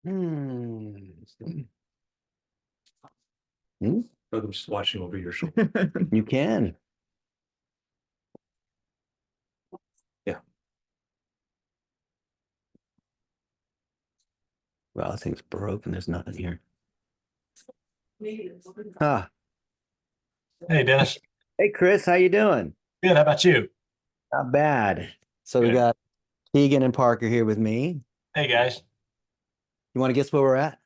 Hmm. Hmm? I'm just watching over your shoulder. You can. Yeah. Well, this thing's broken. There's nothing here. Ah. Hey, Dennis. Hey, Chris, how you doing? Good. How about you? Not bad. So we Good. got Keegan and Parker here with me. Hey, guys. You want to guess where we're at?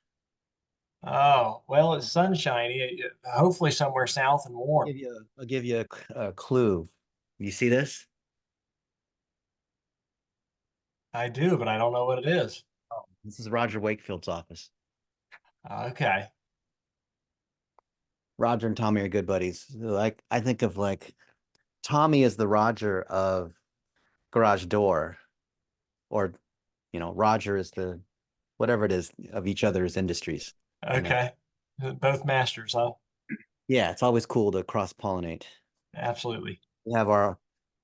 Oh, well, it's sunshiny. Hopefully somewhere south and warm. I'll give you a clue. You see this? I do, but I don't know what it is. Oh, this is Roger Wakefield's office. Okay. Roger and Tommy are good buddies. Like I think of like Tommy is the Roger of Garage Door, or Roger is the whatever it is of each other's industries. You know, Okay. Both masters, huh? yeah, it's always cool to cross-pollinate. Absolutely. We have our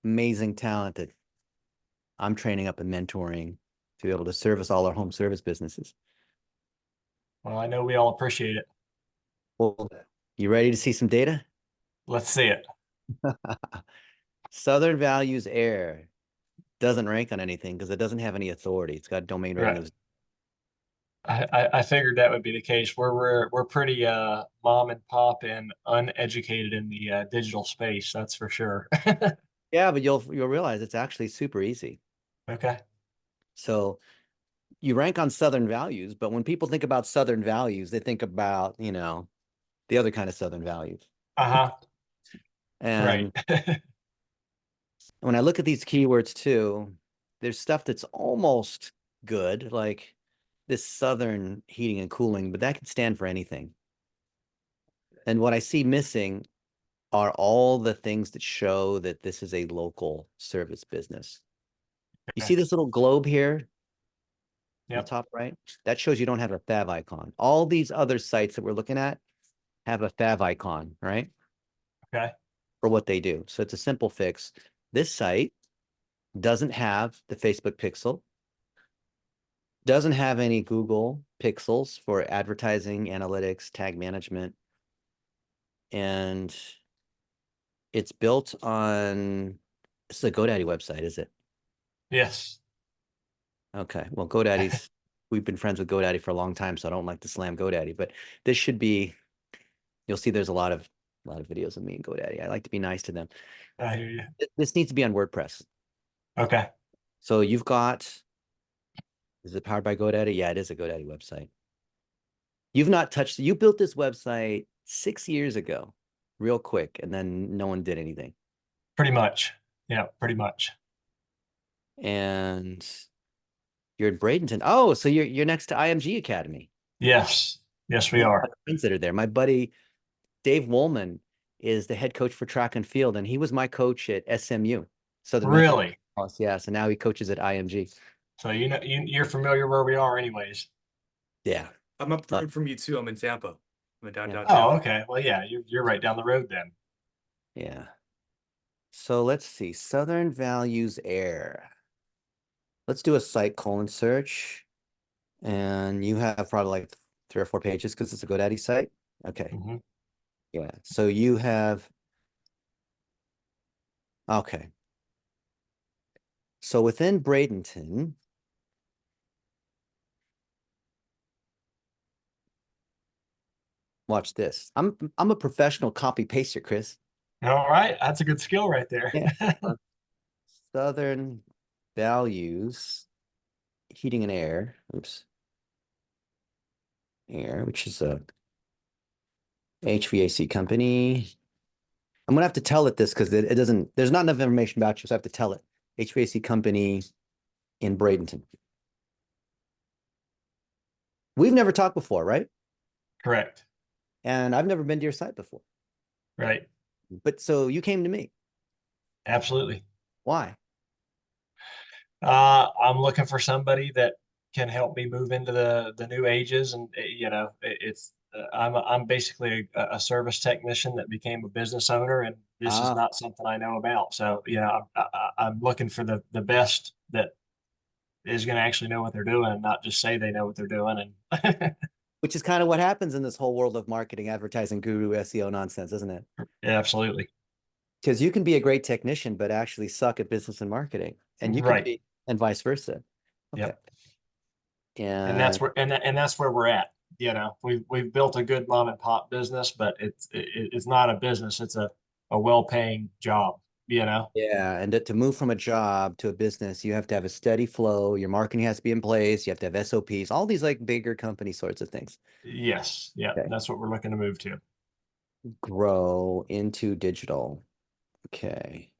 amazing talent that I'm training up and mentoring to be able to service all our home service businesses. Well, I know we all appreciate it. Well, you ready to see some data? Let's see it. Southern Values Air doesn't rank on anything because it doesn't have any authority. It's got domain rating Right. of I figured that would be the case. We're pretty mom and pop and uneducated in the digital space, that's for sure. yeah, but you'll realize it's actually super easy. Okay. So you rank on Southern values, but when people think about Southern values, they think about, the other kind of Southern values. Uh-huh. Right. And when I look at these keywords too, there's stuff that's almost good, like this Southern heating and cooling, but that can stand for anything. And what I see missing are all the things that show that this is a local service business. You Okay. see this little globe here in the Yep. top right? That shows you don't have a fav icon. All these other sites that we're looking at have a fav icon, right? Okay. For what they do. So it's a simple fix. This site doesn't have the Facebook pixel, doesn't have any Google pixels for advertising, analytics, tag management. And it's built on, it's a GoDaddy website, is it? Yes. Okay. Well, GoDaddy's, we've been friends with GoDaddy for a long time, so I don't like to slam GoDaddy, but this should be, you'll see there's a lot of videos of me and GoDaddy. I like to be nice to them. I hear you. This needs to be on WordPress. Okay. So you've got, is it powered by GoDaddy? Yeah, it is a GoDaddy website. You've not touched, you built this website 6 years ago, real quick, and then no one did anything. Pretty much. Yeah, pretty much. And you're in Bradenton. Oh, so you're next to IMG Academy. Yes. Yes, we Yeah, are. friends that are there. My buddy Dave Woolman is the head coach for track and field, and he was my coach at SMU, Southern Methodist. Really? Yeah, so now he coaches at IMG. So you're familiar where we are anyways. Yeah. I'm up the road from you too. I'm in Tampa. I'm in Yeah. downtown Oh, Tampa. okay. Well, yeah, you're right down the road then. Yeah. So let's see. Southern Values Air. Let's do a site colon search. And you have probably like 3 or 4 pages because it's a GoDaddy site. Okay. Hmm. Yeah. So you have, okay. So within Bradenton, watch this. I'm a professional copy paster, Chris. All right. That's a good skill right there. Yeah. Southern Values Heating and Air. Oops. Air, which is a HVAC company. I'm gonna have to tell it this because it doesn't, there's not enough information about you, so I have to tell it. HVAC company in Bradenton. We've never talked before, right? Correct. And I've never been to your site before. Right. But so you came to me. Absolutely. Why? I'm looking for somebody that can help me move into the new ages, and it's I'm basically a service technician that became a business owner, and this is Ah, not something I know about. So I'm looking for the best that is going to actually know what they're doing and not just say they know what they're doing. And Which is kind of what happens in this whole world of marketing, advertising, guru, SEO nonsense, isn't it? yeah, absolutely. Because you can be a great technician, but actually suck at business and marketing, and you can Right. be, and vice versa. Okay. Yep. And And that's where, and that's where we're at. You know, we've built a good mom and pop business, but it's not a business. It's a well-paying job, you know? yeah, and to move from a job to a business, you have to have a steady flow. Your marketing has to be in place. You have to have SOPs, all these like bigger company sorts of things. Yes. Yeah. Okay. That's what we're looking to move to. Grow into digital. Okay.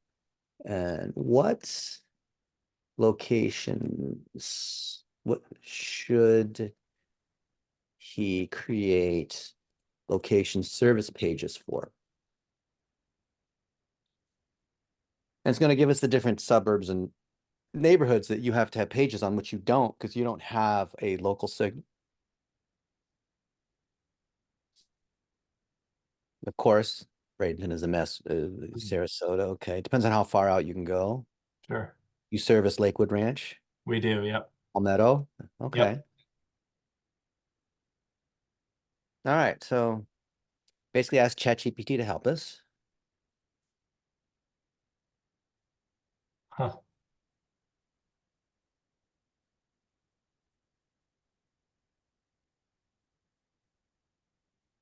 And what locations, what should he create location service pages for? And it's going to give us the different suburbs and neighborhoods that you have to have pages on, which you don't, because you don't have a local segment. Of course, Bradenton is a mess. Sarasota, okay. Depends on how far out you can go. Sure. You service Lakewood Ranch, We do. Yep. Palmetto. Okay. Yep. All right. So basically ask ChatGPT to help us. Huh.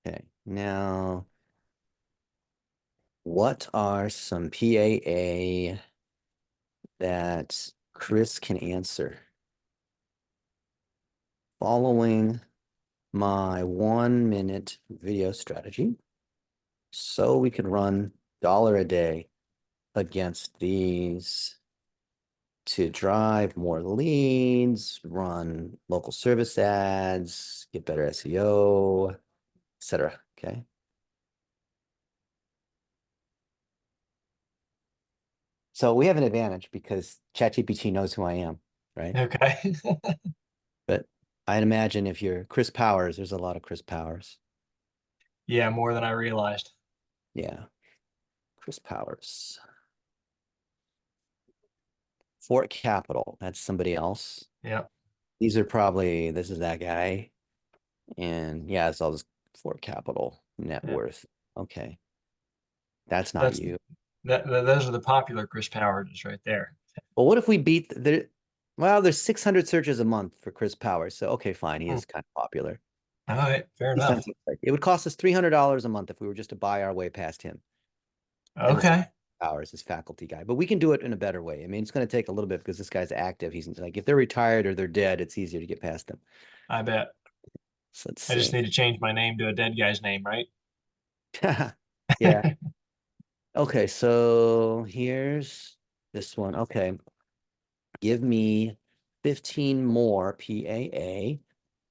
Okay. Now, what are some PAA that Chris can answer? Following my 1-minute video strategy, so we can run $1 a day against these to drive more leads, run local service ads, get better SEO, etc. Okay. So we have an advantage because ChatGPT knows who I am, right? Okay. But I'd imagine if you're Chris Powers, there's a lot of Chris Powers. Yeah, more than I realized. Yeah. Chris Powers. Fort Capital, that's somebody else. Yeah. These are probably, this is that guy. And yeah, it's all this Fort Capital net Yeah. worth. Okay. That's not That's you. those are the popular Chris Powers right there. Well, what if we beat the, well, there's 600 searches a month for Chris Powers. So, okay, fine. He Hmm. is kind of popular. All right, fair He enough. sounds like it would cost us $300 a month if we were just to buy our way past him. And this Okay. Powers, this faculty guy, but we can do it in a better way. I mean, it's going to take a little bit because this guy's active. He's like, if they're retired or they're dead, it's easier to get past them. I bet. So let's I just see. need to change my name to a dead guy's name, right? Yeah. Okay, so here's this one. Okay. Give me 15 more PAA.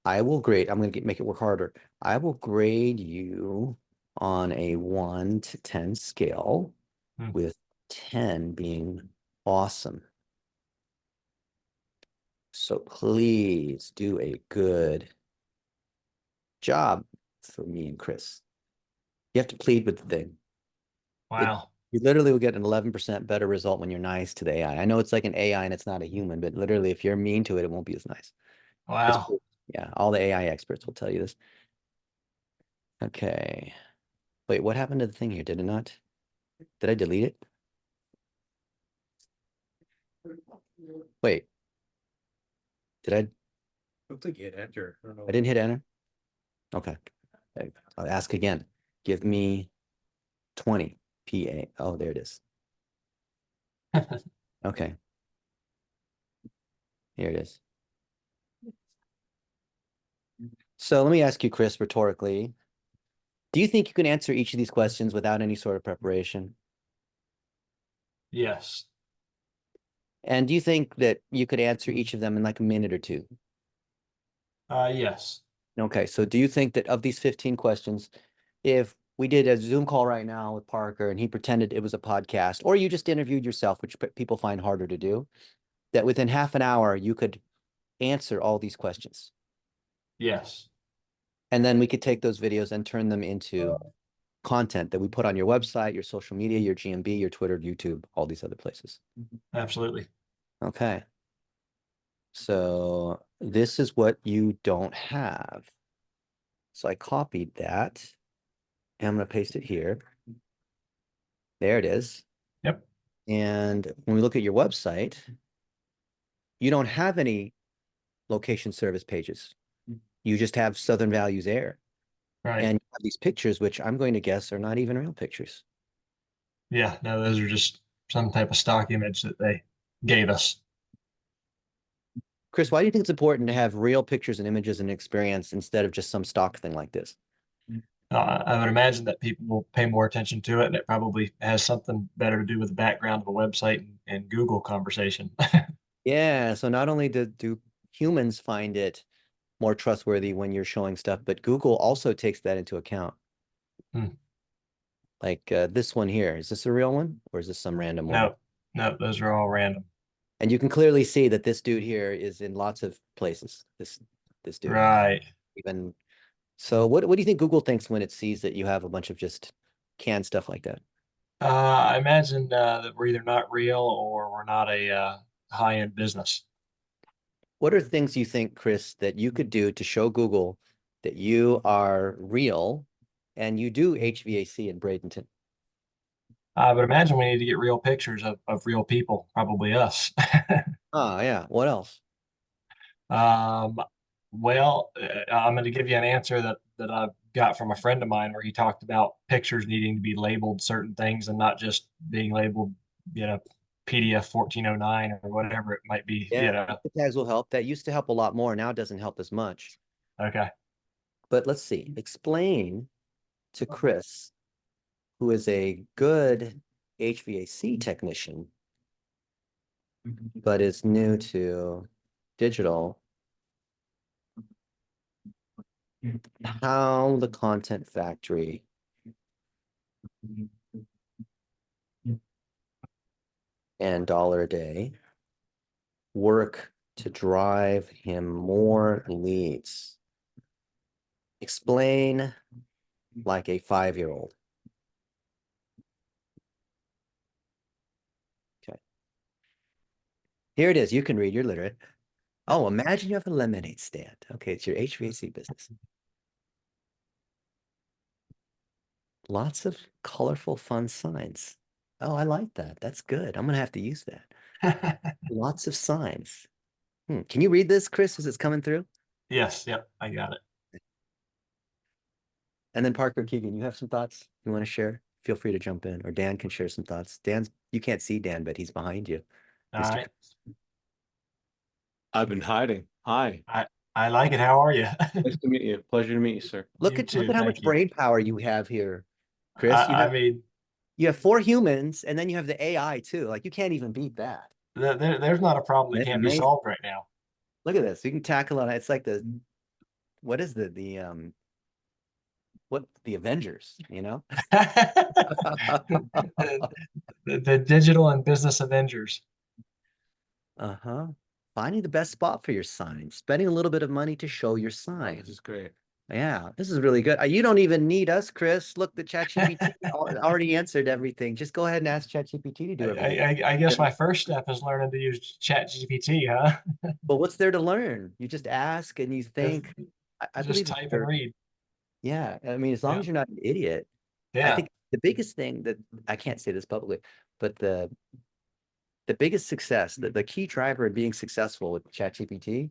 I will grade. I'm going to make it work harder. I will grade you on a 1 to 10 scale, Hmm. with 10 being awesome. So please do a good job for me and Chris. You have to plead with the thing. Wow. You literally will get an 11% better result when you're nice to the AI. I know it's like an AI and it's not a human, but literally if you're mean to it, it won't be as nice. It's Wow. cool. Yeah, all the AI experts will tell you this. Okay. Wait, what happened to the thing here? Did it not? Did I delete it? Wait. Did I? Looks like you hit enter. I don't know. I didn't hit enter? Okay. I'll ask again. Give me 20 PA. Oh, there it is. Okay. Here it is. So let me ask you, Chris, rhetorically. Do you think you can answer each of these questions without any sort of preparation? Yes. And do you think that you could answer each of them in like a minute or two? Yes. Okay, so do you think that of these 15 questions, if we did a Zoom call right now with Parker and he pretended it was a podcast, or you just interviewed yourself, which people find harder to do, that within half an hour you could answer all these questions? Yes. And then we could take those videos and turn them into content that we put on your website, your social media, your GMB, your Twitter, YouTube, all these other places. Absolutely. Okay. So this is what you don't have. So I copied that. And I'm going to paste it here. There it is. Yep. And when we look at your website, you don't have any location service pages. You just have Southern Values Air. Right. And you have these pictures, which I'm going to guess are not even real pictures. Yeah. No, those are just some type of stock image that they gave us. Chris, why do you think it's important to have real pictures and images and experience instead of just some stock thing like this? I would imagine that people will pay more attention to it, and it probably has something better to do with the background of a website and Google conversation. Yeah, so not only do humans find it more trustworthy when you're showing stuff, but Google also takes that into account. Hmm. Like this one here, is this a real one or is this some random one? No, no, those are all random. And you can clearly see that this dude here is in lots of places. This dude. Right. Even so, what do you think Google thinks when it sees that you have a bunch of just canned stuff like that? I imagine that we're either not real or we're not a high-end business. What are things you think, Chris, that you could do to show Google that you are real and you do HVAC in Bradenton? I would imagine we need to get real pictures of real people, probably us. Oh, yeah. What else? Um, well, I'm going to give you an answer that I got from a friend of mine where he talked about pictures needing to be labeled certain things and not just being labeled, you know, PDF 1409 or whatever it might be, Yeah, you know. the tags will help. That used to help a lot more. Now it doesn't help as much. Okay. But let's see. Explain to Chris, who is a good HVAC technician, but is new to digital, how the Content Factory and Dollar a Day work to drive him more leads. Explain like a 5-year-old. Okay. Here it is. You can read. You're literate. Oh, imagine you have a lemonade stand. Okay, it's your HVAC business. Lots of colorful, fun signs. Oh, I like that. That's good. I'm gonna have to use that. Lots of signs. Can you read this, Chris, as it's coming through? Yes. Yep. I got it. And then Parker Keegan, you have some thoughts you want to share? Feel free to jump in, or Dan can share some thoughts. You can't see Dan, but he's behind you. All Mr. right. I've been hiding. Hi, I like it. How are you? nice to meet you. Pleasure to meet you, sir. Look You at too. how Thank much you. brain power you have here, Chris. I mean, You have 4 humans, and then you have the AI too. Like you can't even beat that. there's not a problem that That's can't be amazing. solved right now. Look at this. You can tackle it. It's like what is the Avengers, you know? The digital and business Avengers. Uh-huh. Finding the best spot for your sign, spending a little bit of money to show your This sign. is great. Yeah, this is really good. You don't even need us, Chris. Look, the ChatGPT already answered everything. Just go ahead and ask ChatGPT to do everything. I guess my first step is learning to use ChatGPT, huh? But what's there to learn? You just ask and you Just, think. I just believe that type and read. yeah, I mean, as long Yeah. as you're not an idiot, I Yeah. think the biggest thing that I can't say this publicly, but the biggest success, the key driver of being successful with ChatGPT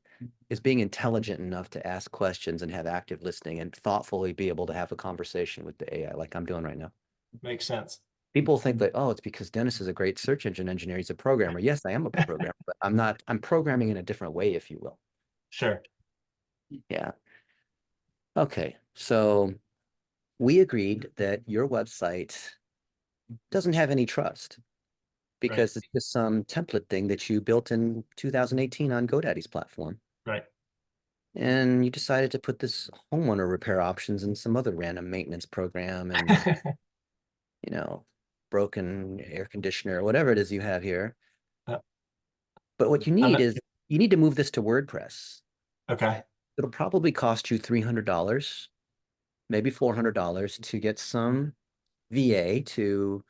is being intelligent enough to ask questions and have active listening and thoughtfully be able to have a conversation with the AI like I'm doing right now. Makes sense. People think that, oh, it's because Dennis is a great search engine engineer. He's a programmer. Yes, I am a programmer, but I'm not. I'm programming in a different way, if you will. Sure. Yeah. Okay. So we agreed that your website doesn't have any trust Right. because it's just some template thing that you built in 2018 on GoDaddy's platform. Right. And you decided to put this homeowner repair options and some other random maintenance program and, you know, broken air conditioner, whatever it is you have here. Uh, But what you I'm need a- is you need to move this to WordPress. okay. It'll probably cost you $300, maybe $400 to get some VA to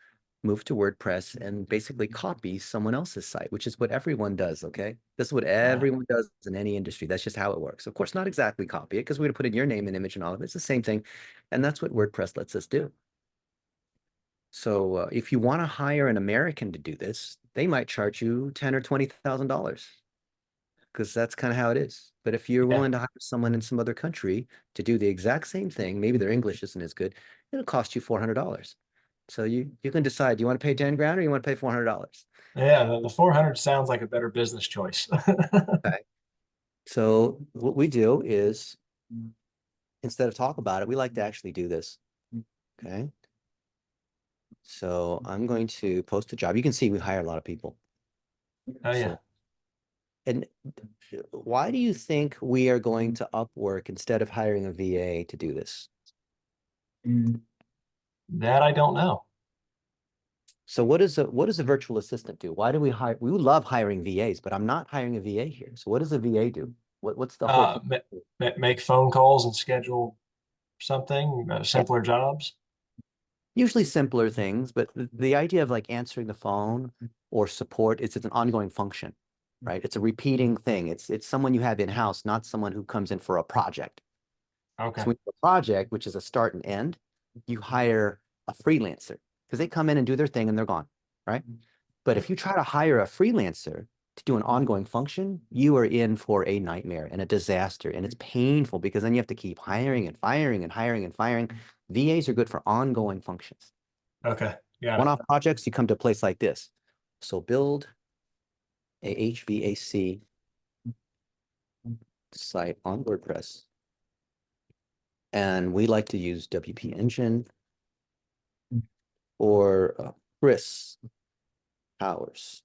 move to WordPress and basically copy someone else's site, which is what everyone does, okay? This is what everyone does in any industry. That's just how it works. Of course, not exactly copy it because we're going to put in your name and image and all of it. It's the same thing. And that's what WordPress lets us do. So if you want to hire an American to do this, they might charge you $10,000 or $20,000 because that's kind of how it is. But if you're willing to hire someone in some other country to do the exact same thing, maybe their English isn't as good, it'll cost you $400. So you can decide, do you want to pay 10 grand or you want to pay $400? Yeah, the 400 sounds like a better business choice. Okay. So what we do is instead of talk about it, we like to actually do this. Okay. So I'm going to post a job. You can see we hire a lot of people. Oh yeah. So, and why do you think we are going to Upwork instead of hiring a VA to do this? That I don't know. So what does a virtual assistant do? Why do we hire? We love hiring VAs, but I'm not hiring a VA here. So what does a VA do? What's the whole? Make phone calls and schedule something, simpler jobs. Usually simpler things, but the idea of like answering the phone or support, it's an ongoing function, right? It's a repeating thing. It's someone you have in-house, not someone who comes in for a project. Okay. So when you have a project, which is a start and end, you hire a freelancer because they come in and do their thing and they're gone, right? But if you try to hire a freelancer to do an ongoing function, you are in for a nightmare and a disaster. And it's painful because then you have to keep hiring and firing and hiring and firing. VAs are good for ongoing functions. Okay. Yeah. One-off projects, you come to a place like this. So build a HVAC site on WordPress. And we like to use WP Engine or Chris Powers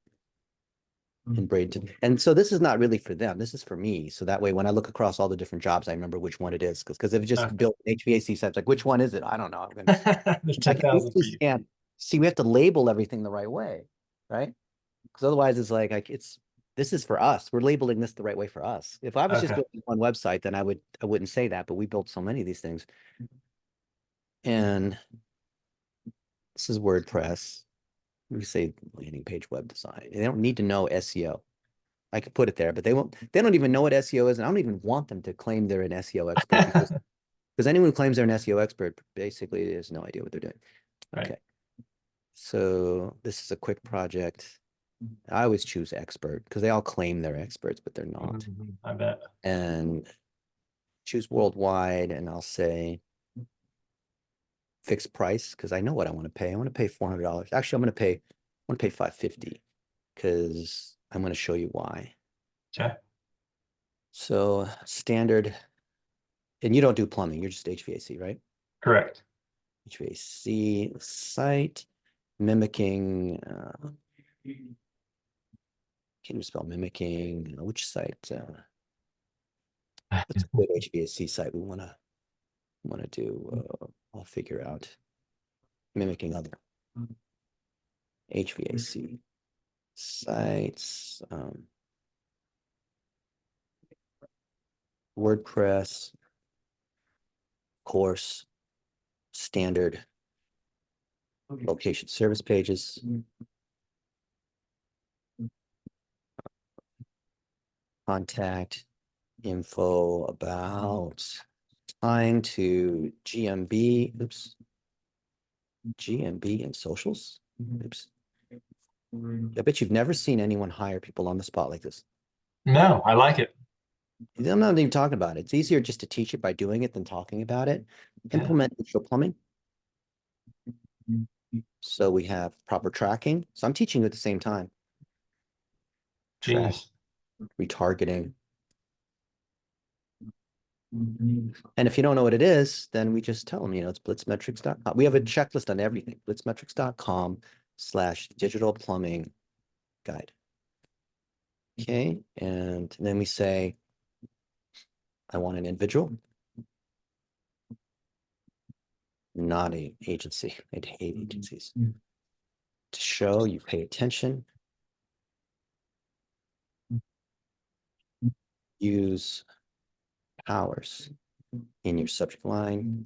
in Bradenton. And so this is not really for them. This is for me. So that way, when I look across all the different jobs, I remember which one it is. Because if it just built an HVAC site, like which one is it? I don't know. There's 10,000 for you. See, we have to label everything the right way, right? Because otherwise, it's like this is for us. We're labeling this the right way for us. If I was just building one website, then I wouldn't say that. But we built so many of these things, and this is WordPress. We say landing page web design. They don't need to know SEO. I could put it there, but they don't even know what SEO is. And I don't even want them to claim they're an SEO expert because anyone who claims they're an SEO expert basically has no idea what they're doing. Right. Okay. So this is a quick project. I always choose expert because they all claim they're experts, but they're not. I bet. And choose worldwide, and I'll say fixed price because I know what I want to pay. I want to pay $400. Actually, I want to pay $550 because I'm going to show you why. Okay. So standard, and you don't do plumbing, you're just HVAC, right? Correct. HVAC site, mimicking, can you spell mimicking? Which site? What's a good HVAC site we want to do? I'll figure out. Mimicking other HVAC sites, WordPress, course, standard, location service pages. Contact info about tying to GMB. Oops. GMB and socials. Oops. I bet you've never seen anyone hire people on the spot like this. No, I like it. I'm not even talking about it. It's easier just to teach it by doing it than talking about it. Yeah. Implement digital plumbing. So we have proper tracking. So I'm teaching you at the same time. Track, Genius. retargeting. And if you don't know what it is, then we just tell them, it's blitzmetrics.com. We have a checklist on everything. blitzmetrics.com/digital plumbing guide. Okay. And then we say, I want an individual, not an agency. I'd hate agencies. To show you pay attention. Use powers in your subject line.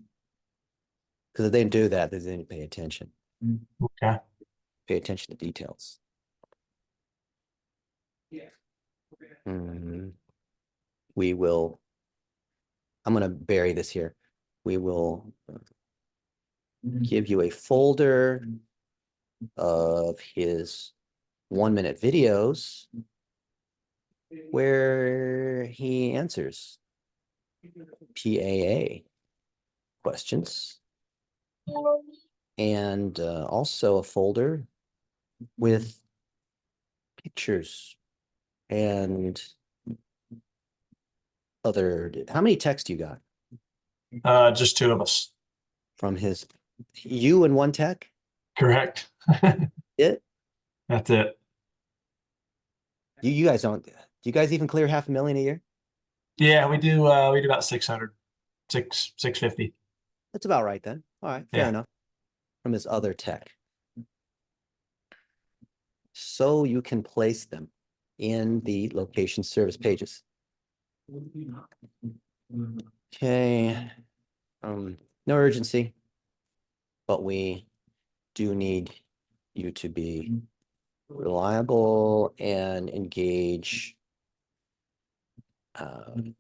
Because if they do that, they didn't pay attention. Okay. Pay attention to details. Mm, we will, I'm going to bury this here. We will give you a folder of his 1-minute videos where he answers PAA questions, and also a folder with pictures and other. How many texts you got Just two of us. from his, you and one tech? Correct. It? That's it. You guys don't, do you guys even clear 500,000 a year? Yeah, we do about 600, 650. That's about right then. All right, fair Yeah. enough. From his other tech. So you can place them in the location service pages. Okay. No urgency, but we do need you to be reliable and engage in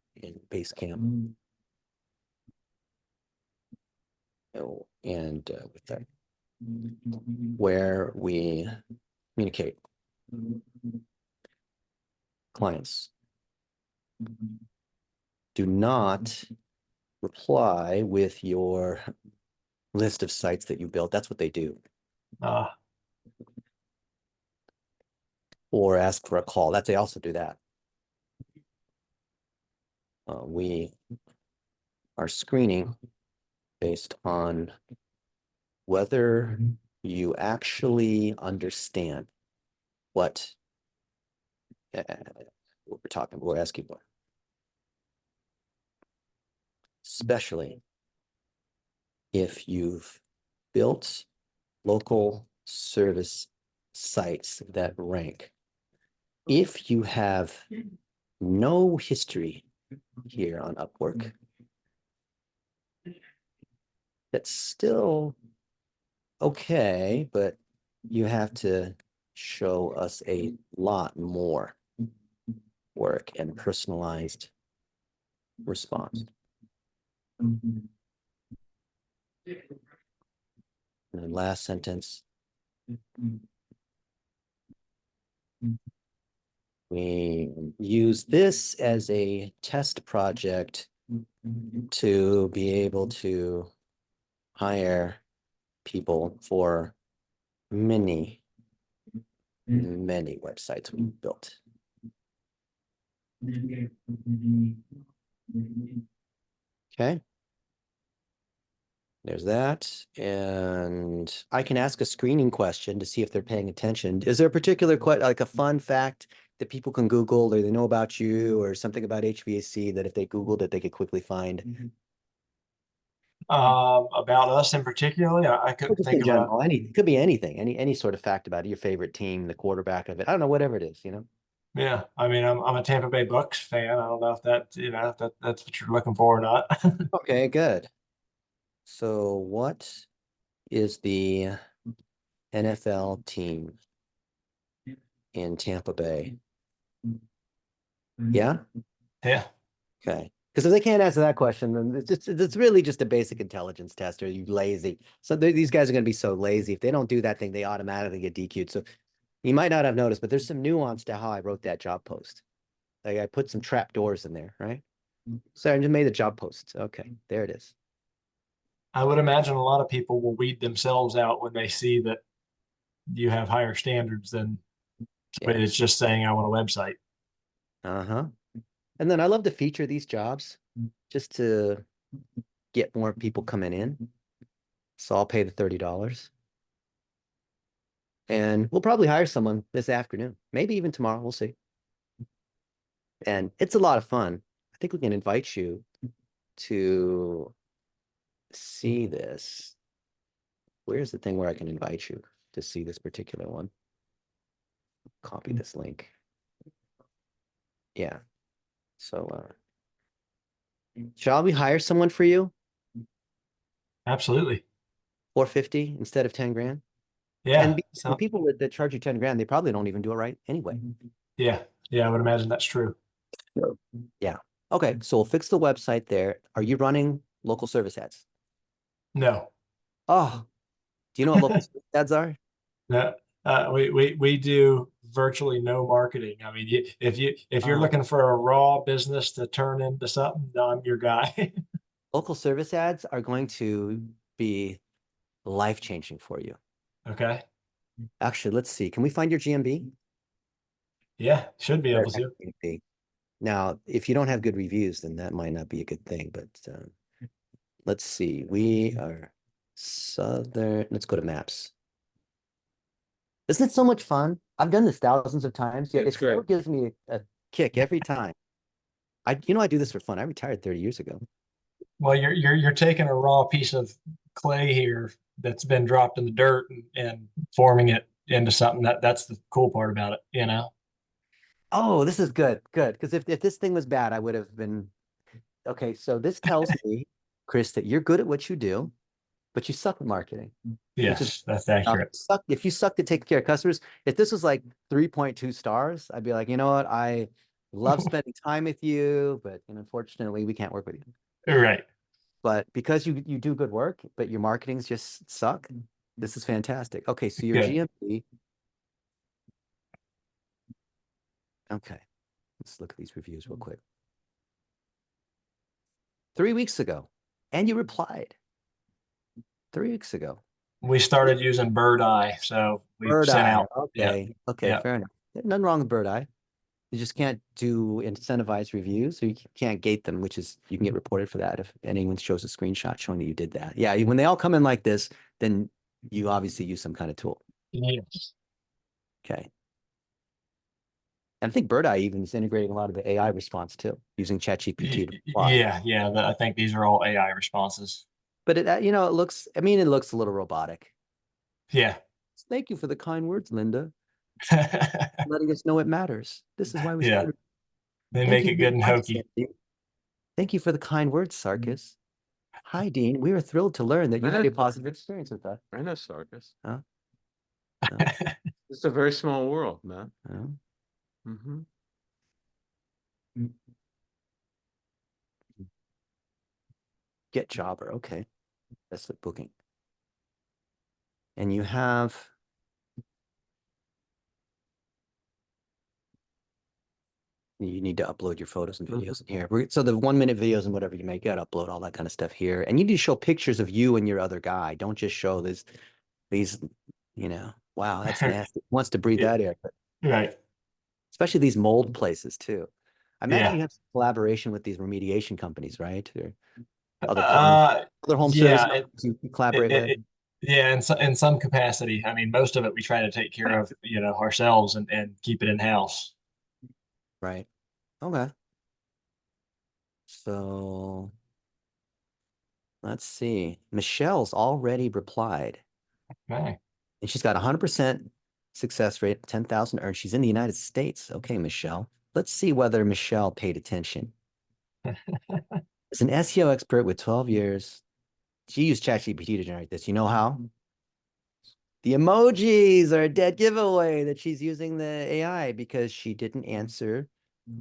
Basecamp. Oh, and with that, where we communicate clients. Do not reply with your list of sites that you built. That's what they do. Or ask for a call. That they also do that. We are screening based on whether you actually understand what we're talking, we're asking for. Especially if you've built local service sites that rank. If you have no history here on Upwork, that's still okay, but you have to show us a lot more work and personalized response. And then last sentence. We use this as a test project to be able to hire people for many websites we built. Okay. There's that. And I can ask a screening question to see if they're paying attention. Is there a particular, like a fun fact that people can Google, or they know about you, or something about HVAC that if they Googled it, they could quickly find? About us in particular, I Or couldn't just think in of general, it could be anything, any sort of fact about it, your favorite team, the quarterback of it. I don't know, whatever it is, yeah, I mean, I'm a Tampa Bay Bucks fan. I don't know if that, if that's what you're looking for or not. Okay, good. So what is the NFL team in Tampa Bay? Yeah? Yeah. Okay. Because if they can't answer that question, then it's really just a basic intelligence test. Are you lazy? So these guys are going to be so lazy. If they don't do that thing, they automatically get DQ'd. So you might not have noticed, but there's some nuance to how I wrote that job post. Like I put some trap doors in there, right? So I just made the job post. Okay, there it is. I would imagine a lot of people will weed themselves out when they see that you have higher standards than somebody Yeah. that's just saying, I want a website. Uh-huh. And then I love to feature these jobs just to get more people coming in. So I'll pay the $30. And we'll probably hire someone this afternoon, maybe even tomorrow. We'll see. And it's a lot of fun. I think we can invite you to see this. Where's the thing where I can invite you to see this particular one? Copy this link. Yeah. So shall we hire someone for you? Absolutely. 450 instead of 10 grand? Yeah. The people that charge you 10 grand, they probably don't even do it right anyway. Yeah. Yeah. I would imagine that's true. Yeah. Okay. So we'll fix the website there. Are you running local service ads? No. Oh, do you know what local service ads are? No. We do virtually no marketing. I mean, if you're Oh. looking for a raw business to turn into something, I'm your guy. Local service ads are going to be life-changing for you. Okay. Actually, let's see. Can we find your GMB? Yeah, should be able There's to. GMB. Now, if you don't have good reviews, then that might not be a good thing. But let's see. We are Southern. Let's go to maps. Isn't it so much fun? I've done this thousands of times. Yeah, it It's still great. gives me a kick every time. I do this for fun. I retired 30 years ago. Well, you're taking a raw piece of clay here that's been dropped in the dirt and forming it into something that's the cool part about it, you know? Oh, this is good. Good. Because if this thing was bad, I would have been okay. So this tells me, Chris, that you're good at what you do, but you suck at marketing, which is Yes, that's accurate. if you suck to take care of customers. If this was like 3.2 stars, I'd be like, you know what? I love spending time with you, but unfortunately, we can't work with you. Right. But because you do good work, but your marketing's just suck, this is fantastic. Okay, so your Good. GMP. Okay, let's look at these reviews real quick. 3 weeks ago, and you replied 3 weeks ago. We started using Bird Eye, so we Bird sent Eye. out. Okay. Okay. Yeah. Fair enough. Nothing wrong with Bird Eye. You just can't do incentivized reviews, or you can't gate them, which is you can get reported for that if anyone shows a screenshot showing that you did that. Yeah. When they all come in like this, then you obviously use some kind of tool. Yes. Okay. And I think Bird Eye even is integrating a lot of the AI response too, using ChatGPT to reply. Yeah. I think these are all AI responses. But it it looks, I mean, it looks a little robotic. Yeah. Thank you for the kind words, Linda. Letting us know it matters. This is why we Yeah. started. They Thank make you it for good your and honesty. hokey. Thank you for the kind words, Sarkis. Hi, Dean. We are thrilled to learn that you had a positive experience with us. I know Sarkis. Huh? It's a very small world, man. Huh? Mm-hmm. Get jobber. Okay. That's the booking. And you have you need to upload your photos and videos in here. So the 1-minute videos and whatever you make, you gotta upload all that kind of stuff here. And you need to show pictures of you and your other guy. Don't just show these, wow, that's nasty. Wants to breathe that air. But Right. especially these mold places too. I imagine Yeah. you have some collaboration with these remediation companies, right? Or other Uh, other home service yeah. companies you collaborate with. Yeah, in some capacity. I mean, most of it we try to take care of, ourselves and keep it in house. Right. Okay. So let's see. Michelle's already replied, Okay. and she's got 100% success rate, 10,000 earned. She's in the United States. Okay, Michelle. Let's see whether Michelle paid attention. As an SEO expert with 12 years, she used ChatGPT to generate this. You know how? The emojis are a dead giveaway that she's using the AI because she didn't answer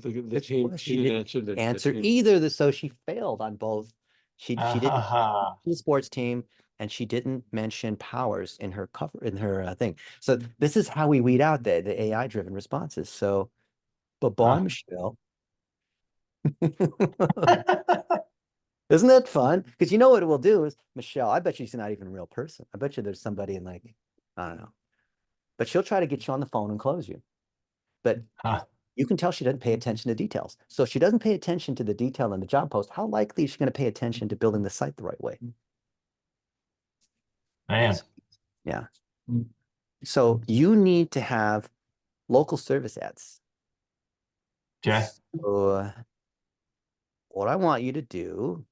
The team, she didn't answer the team. either. So she failed on both. She didn't Uh-huh. the sports team, and she didn't mention powers in her cover in her thing. So this is how we weed out the AI driven responses. So, but boy, Michelle, isn't that fun? Because you know what it will do is Michelle. I bet she's not even a real person. I bet you there's somebody in like I don't know, but she'll try to get you on the phone and close you. But Huh. you can tell she doesn't pay attention to details. So if she doesn't pay attention to the detail in the job post, how likely is she going to pay attention to building the site the right way? Man. Yeah. So you need to have local service ads. Okay. So what I want you to do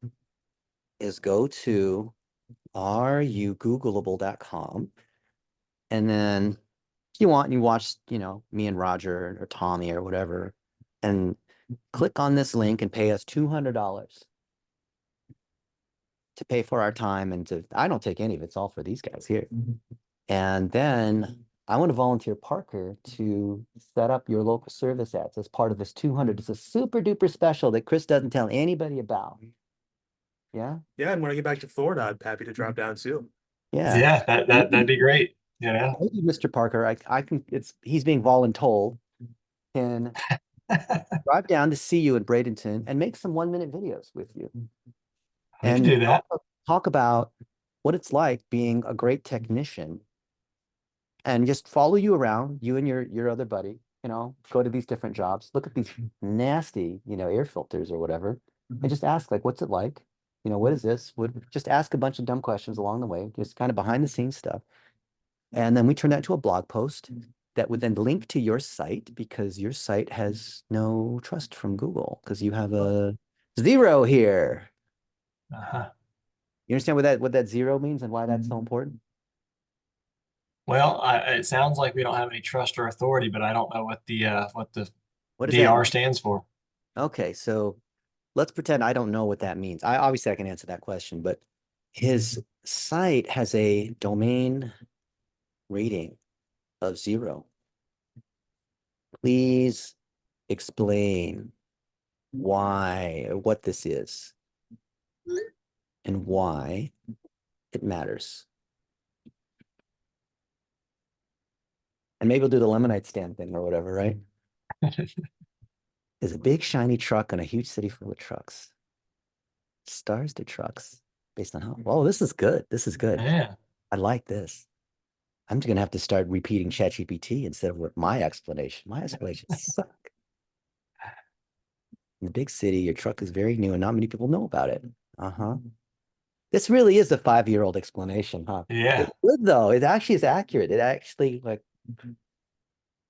is go to areyougooglable.com, and then if you want, you watch, me and Roger or Tommy or whatever, and click on this link and pay us $200 to pay for our time, and I don't take any of it. It's all for these guys here. And then I want to volunteer Parker to set up your local service ads as part of this 200. It's a super duper special that Chris doesn't tell anybody about. Yeah. Yeah, and when I get back to Florida, I'm happy to drop down too. Yeah. Yeah, that'd be great. You know. Maybe Mr. Parker, I can, he's being voluntold, can drive down to see you in Bradenton and make some 1-minute videos with you. We can And do that. talk about what it's like being a great technician and just follow you around, you and your other buddy, you know, go to these different jobs, look at these nasty, you know, air filters or whatever, and just ask like, what's it like? You know, what is this? Just ask a bunch of dumb questions along the way, just kind of behind the scenes stuff. And then we turn that into a blog post that would then link to your site because your site has no trust from Google because you have a 0 here. Uh-huh. You understand what that 0 means and why that's so important? Well, it sounds like we don't have any trust or authority, but I don't know what the What does that DR mean? stands for. Okay, so let's pretend I don't know what that means. Obviously I can answer that question, but his site has a domain rating of 0. Please explain why or what this is and why it matters. And maybe we'll do the lemonade stand thing or whatever, right? There's a big shiny truck in a huge city full of trucks. Stars to trucks based on how, oh, this is good. This is good. Yeah. I like this. I'm just gonna have to start repeating ChatGPT instead of what my explanation. My explanations suck. In the big city, your truck is very new and not many people know about it. Uh-huh. This really is a 5-year-old explanation, huh? Yeah. It's good though. It actually is accurate. It actually like,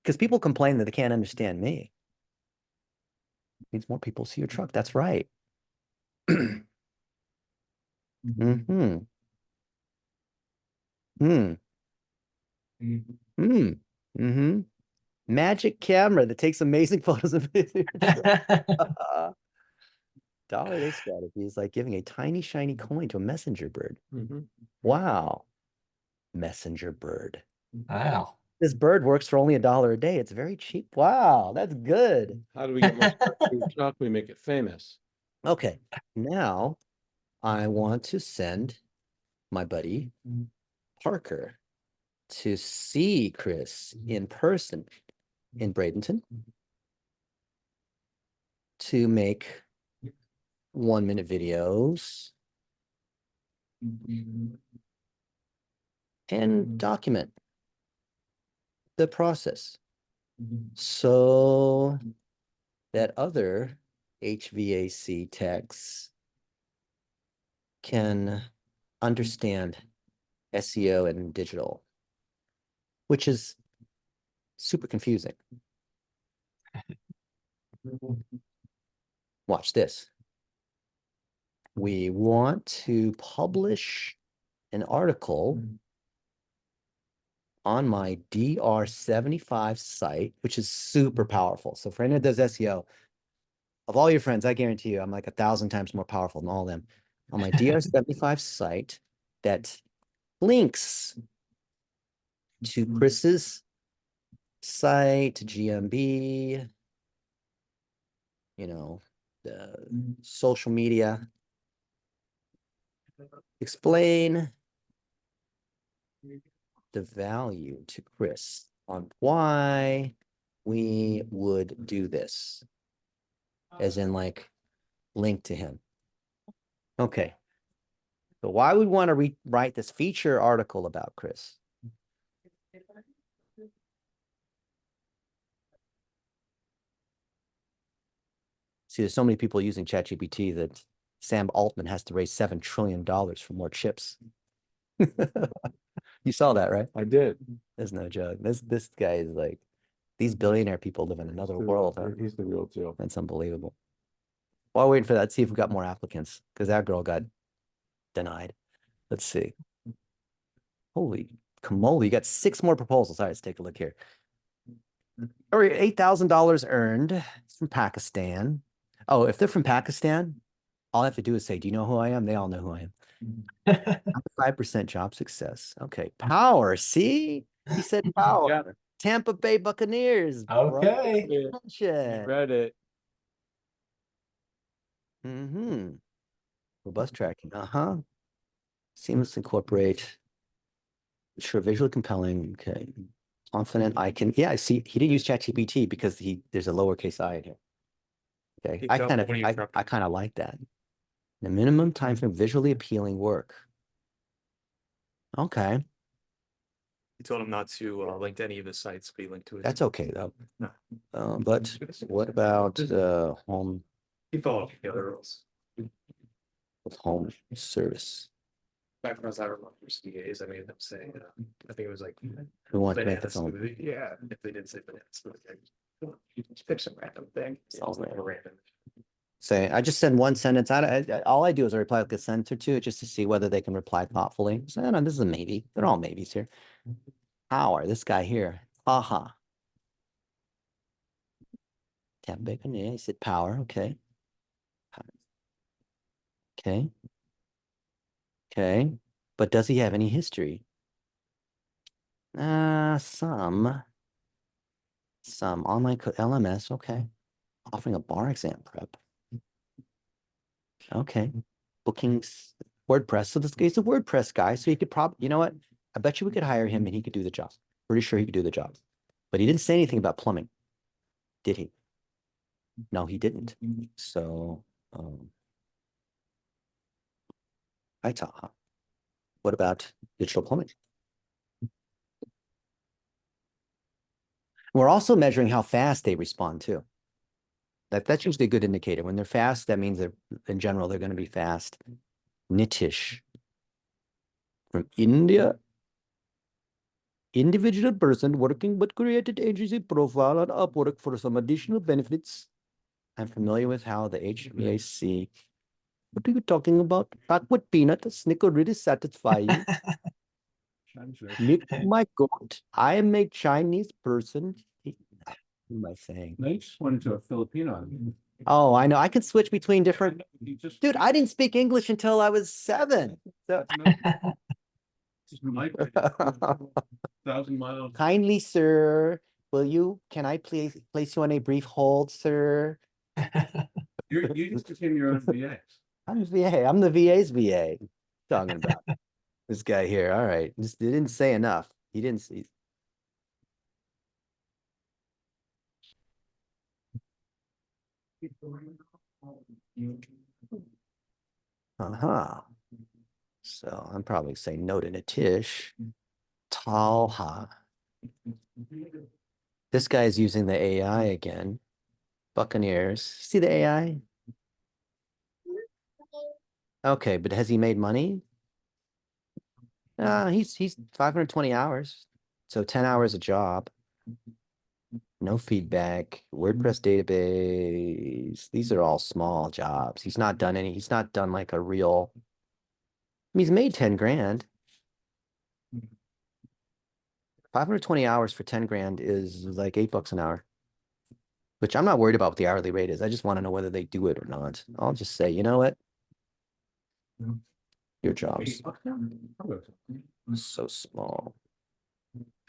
because people complain that they can't understand me. It means more people see your truck. That's right. Mm-hmm. Hmm. Hmm. Mm-hmm. Magic camera that takes amazing photos of your truck. Dollar-a-day strategy is like giving a tiny shiny coin to a messenger bird. Wow. Messenger bird. Wow. This bird works for only $1 a day. It's very cheap. Wow, that's good. How do we get more stuff to your truck? We make it famous. Okay, now I want to send my buddy Parker to see Chris in person in Bradenton to make 1-minute videos and document the process so that other HVAC techs can understand SEO and digital, which is super confusing. Watch this. We want to publish an article on my DR75 site, which is super powerful. So for anyone that does SEO, of all your friends, I guarantee you, I'm like 1,000 times more powerful than all of them. On my DR75 site that links to Chris's site, to GMB, you know, the social media. Explain the value to Chris on why we would do this, as in like link to him. Okay. So why would we want to write this feature article about Chris? See, there's so many people using ChatGPT that Sam Altman has to raise $7 trillion for more chips. You saw that, right? I did. There's no joke. This guy is like, these billionaire people live in another world. Huh? He's the real deal. That's unbelievable. While waiting for that, see if we got more applicants, because that girl got denied. Let's see. Holy camole, you got 6 more proposals. All right, let's take a look here. All right, $8,000 earned. It's from Pakistan. Oh, if they're from Pakistan, all I have to do is say, do you know who I am? They all know who I am. 5% job success. Okay. Power. See? He said power. Yeah. Tampa Bay Buccaneers. Okay. Yeah, Attention. read it. Mm-hmm. Robust tracking. Uh-huh. Seamless incorporate. Sure, visually compelling. Okay. Confident I can. Yeah, I see. He didn't use ChatGPT because there's a lowercase I in here. Okay. He I felt kind it of when you dropped I kind of like that. The minimum time for visually appealing work. Okay. He told him not to link to any of his sites, but he linked to his. That's okay though. No. But what about home He followed the other rules. with home service? Back when I was at CAs, I made them say, I think it was like Who wants to make banana the phone? smoothie. Yeah, if they didn't say banana smoothie, you just pick some random thing. Sounds like a random. Say, I just send one sentence. All I do is I reply like a sentence or two just to see whether they can reply thoughtfully. So, no, this is a maybe. They're all maybes here. Power, this guy here. Haha. Tap bacon. Yeah, he said power. Okay. Okay. Okay. But does he have any history? Some online LMS. Okay. Offering a bar exam prep. Okay. Bookings, WordPress. So this guy's a WordPress guy. So he could probably, you know what? I bet you we could hire him and he could do the job. Pretty sure he could do the job. But he didn't say anything about plumbing. Did he? No, he didn't. So, hi, Taha. What about digital plumbing? We're also measuring how fast they respond too. That's usually a good indicator. When they're fast, that means they're, in general, they're going to be fast. Nitish from India. Individual person working but created agency profile on Upwork for some additional benefits. I'm familiar with how the HVAC. What are you talking about? Pack with peanut, snicker really satisfy you. My God, I am a Chinese person. What am I saying? They just went into a Filipino. Oh, I know. I can switch between different. Dude, I didn't speak English until I was 7. So... 1,000 miles. Kindly, sir, can I please place you on a brief hold, sir? You just became your own VA. I'm VA. I'm the VA's VA. Talking about this guy here. All right. Just they didn't say enough. He didn't see. Uh-huh. So I'm probably saying no to Nitish. Talha. This guy is using the AI again. Buccaneers. See the AI? Okay, but has he made money? He's 520 hours. So 10 hours a job. No feedback. WordPress database. These are all small jobs. He's not done like a real. He's made 10 grand. 520 hours for 10 grand is like $8 an hour. Which I'm not worried about what the hourly rate is. I just want to know whether they do it or not. I'll just say, you know what? Your job's so small.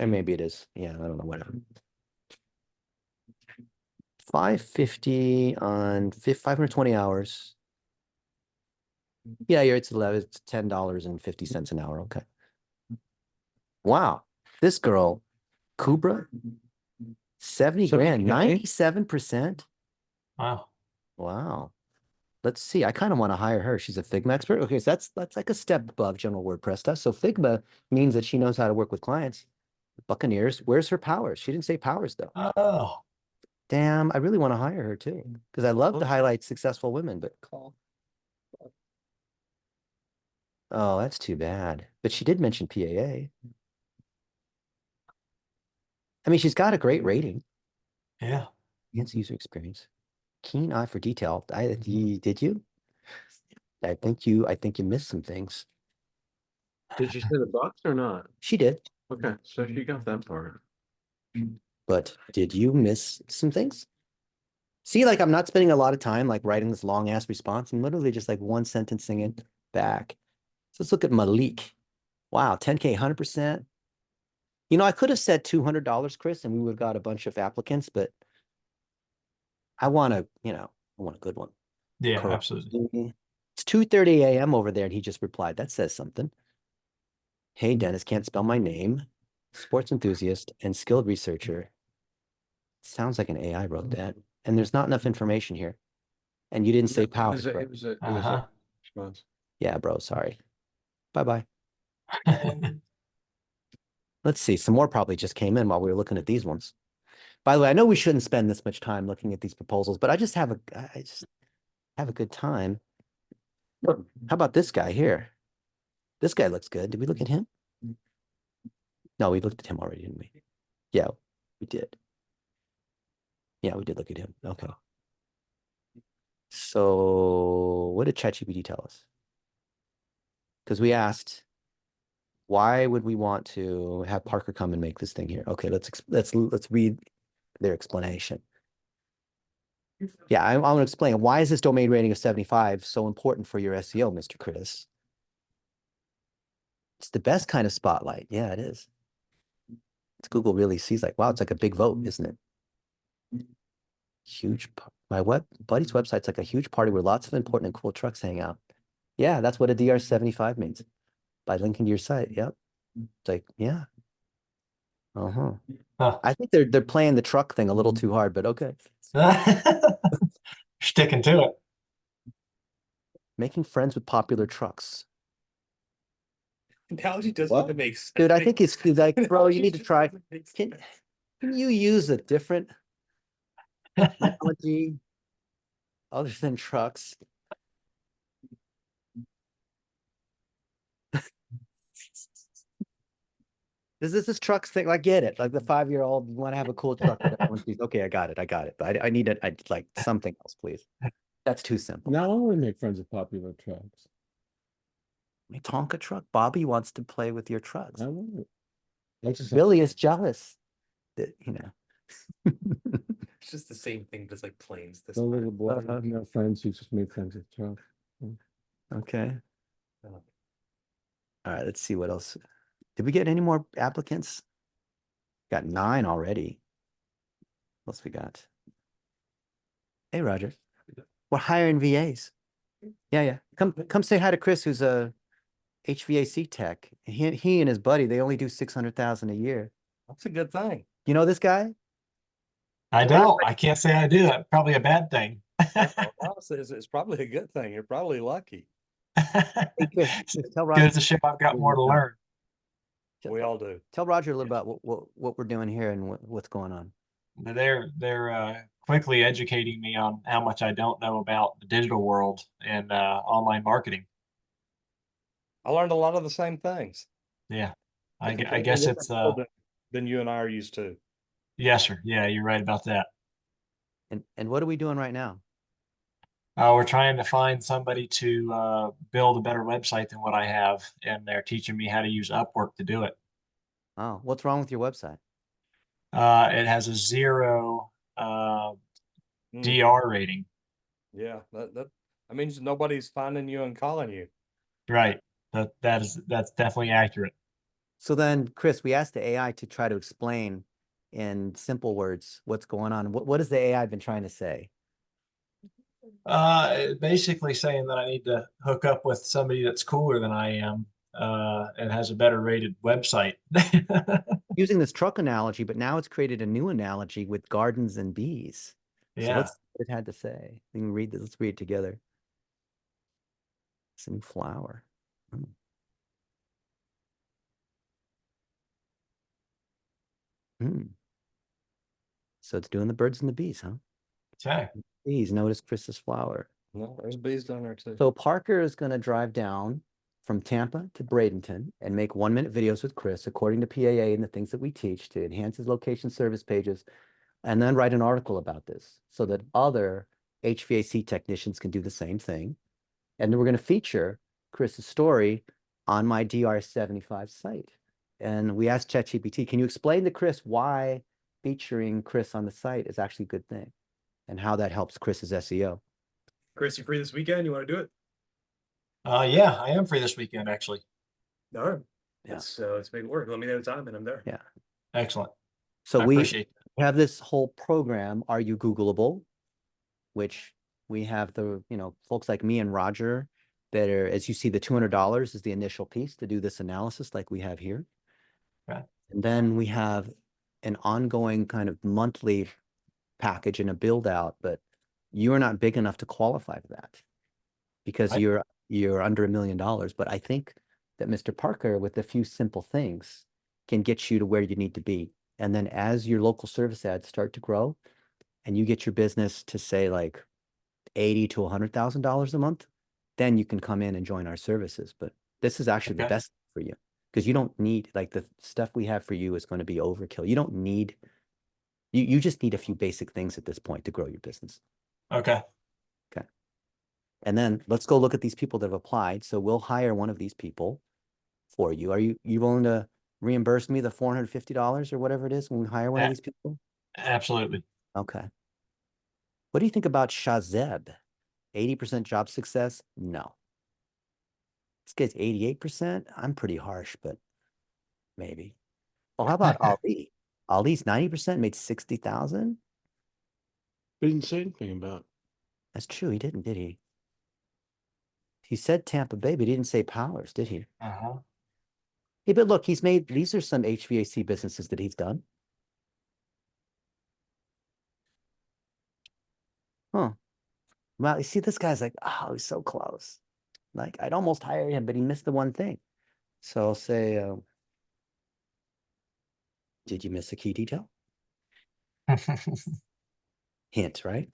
And maybe it is. Yeah, I don't know, whatever. 550 on 520 hours. Yeah, it's $10.50 an hour. Okay. Wow. This girl, Kubra, 70 grand, 97%. Wow. Wow. Let's see. I kind of want to hire her. She's a Figma expert. Okay, so that's like a step above general WordPress stuff. So Figma means that she knows how to work with clients. Buccaneers. Where's her powers? She didn't say powers though. Oh. Damn, I really want to hire her too. Because I love to highlight successful women, but oh, that's too bad. But she did mention PAA. I mean, she's got a great rating. Yeah. Enhanced user experience. Keen eye for detail. Did you? I think you missed some things. Did you say the box or not? She did. Okay, so she got that part. But did you miss some things? See, like I'm not spending a lot of time like writing this long ass response. I'm literally just like one sentencing it back. So let's look at Malik. Wow, 10K, 100%. You know, I could have said $200, Chris, and we would have got a bunch of applicants, but I want a good one. Yeah, Correct. absolutely. It's 2:30 a.m. over there, and he just replied. That says something. Hey, Dennis, can't spell my name. Sports enthusiast and skilled researcher. Sounds like an AI wrote that. And there's not enough information here. And you didn't say power. It was a Uh-huh. response. Yeah, bro, sorry. Bye-bye. Let's see. Some more probably just came in while we were looking at these ones. By the way, I know we shouldn't spend this much time looking at these proposals, but I just have a good time. How about this guy here? This guy looks good. Did we look at him? No, we looked at him already, didn't we? Yeah, we did. Yeah, we did look at him. Okay. So what did ChatGPT tell us? Because we asked, why would we want to have Parker come and make this thing here? Okay, let's read their explanation. Yeah, I want to explain. Why is this domain rating of 75 so important for your SEO, Mr. Chris? It's the best kind of spotlight. Yeah, it is. It's Google really sees like, wow, it's like a big vote, isn't it? Huge. My buddy's website's like a huge party where lots of important and cool trucks hang out. Yeah, that's what a DR75 means. By linking to your site. Yep. It's like, yeah. Uh-huh. Huh. I think they're playing the truck thing a little too hard, but okay. Sticking to it. Making friends with popular trucks. Analogy doesn't What? even make sense. Dude, I think it's like, bro, you need to try. Can you use a different analogy other than trucks? This trucks thing? I get it. Like the 5-year-old, you want to have a cool truck that everyone sees. Okay, I got it. But I need it. I like something else, please. That's too simple. Now I want to make friends with popular trucks. A Tonka truck. Bobby wants to play with your trucks. I want it. That's just Billy is jealous that, It's just the same thing, just like planes this a time. little boy. Friends who just made friends with trucks. Okay. All right, let's see what else. Did we get any more applicants? Got 9 already. What else we got? Hey, Roger. We're hiring VAs. Yeah. Come say hi to Chris, who's a HVAC tech. He and his buddy, they only do 600,000 a year. That's a good thing. You know this guy? I don't. I can't say I do. That's probably a bad thing. Honestly, it's probably a good thing. You're probably lucky. Hey, Chris, tell Good Roger. as a ship, I've got more to learn. We all do. Tell Roger a little about what we're doing here and what's going on. They're quickly educating me on how much I don't know about the digital world and online marketing. I learned a lot of the same things. Yeah, I guess it's than you and I are used to. yes, sir. Yeah, you're right about that. And what are we doing right now? We're trying to find somebody to build a better website than what I have, and they're teaching me how to use Upwork to do it. Oh, what's wrong with your website? It has a 0 DR rating. Yeah, that means nobody's finding you and calling you. Right. That's definitely accurate. So then, Chris, we asked the AI to try to explain in simple words what's going on. What has the AI been trying to say? Basically saying that I need to hook up with somebody that's cooler than I am and has a better rated website. Using this truck analogy, but now it's created a new analogy with gardens and bees. So Yeah. let's see what it had to say. We can read this. Let's read it together. It's a new flower. So it's doing the birds and the bees, huh? Okay. Bees, notice Chris's flower. No, there's bees down there too. So Parker is going to drive down from Tampa to Bradenton and make 1-minute videos with Chris, according to PAA and the things that we teach, to enhance his location service pages, and then write an article about this so that other HVAC technicians can do the same thing. And then we're going to feature Chris's story on my DR75 site. And we asked ChatGPT, can you explain to Chris why featuring Chris on the site is actually a good thing? and how that helps Chris's SEO. Chris, you free this weekend? You want to do it? Yeah, I am free this weekend, actually. All right. Yeah. Let's make it work. Let me know the time and I'm there. Yeah. Excellent. So I we appreciate that. have this whole program, Are You Googleable? Which we have the, folks like me and Roger that are, as you see, the $200 is the initial piece to do this analysis like we have here. Right. And then we have an ongoing kind of monthly package and a build out, but you are not big enough to qualify for that because Right. you're under $1 million. But I think that Mr. Parker, with a few simple things, can get you to where you need to be. And then as your local service ads start to grow and you get your business to say like $80,000 to $100,000 a month, then you can come in and join our services. But this is actually the Okay. best for you because you don't need, like, the stuff we have for you is going to be overkill. You don't need, you just need a few basic things at this point to grow your business. Okay. And then let's go look at these people that have applied. So we'll hire one of these people for you. Are you willing to reimburse me the $450 or whatever it is when we hire one of Yeah. these people? Absolutely. Okay. What do you think about Shazeb? 80% job success? No. This guy's 88%. I'm pretty harsh, but maybe. Well, how about Ali? Ali's 90% made 60,000. We didn't say anything about. That's true. He didn't, did he? He said Tampa Bay, but he didn't say Powers, did he? Uh-huh. Hey, but look, he's made, these are some HVAC businesses that he's done. Huh. Well, you see, this guy's like, oh, he's so close. Like, I'd almost hire him, but he missed the one thing. So I'll say, did you miss a key detail? Hint, right?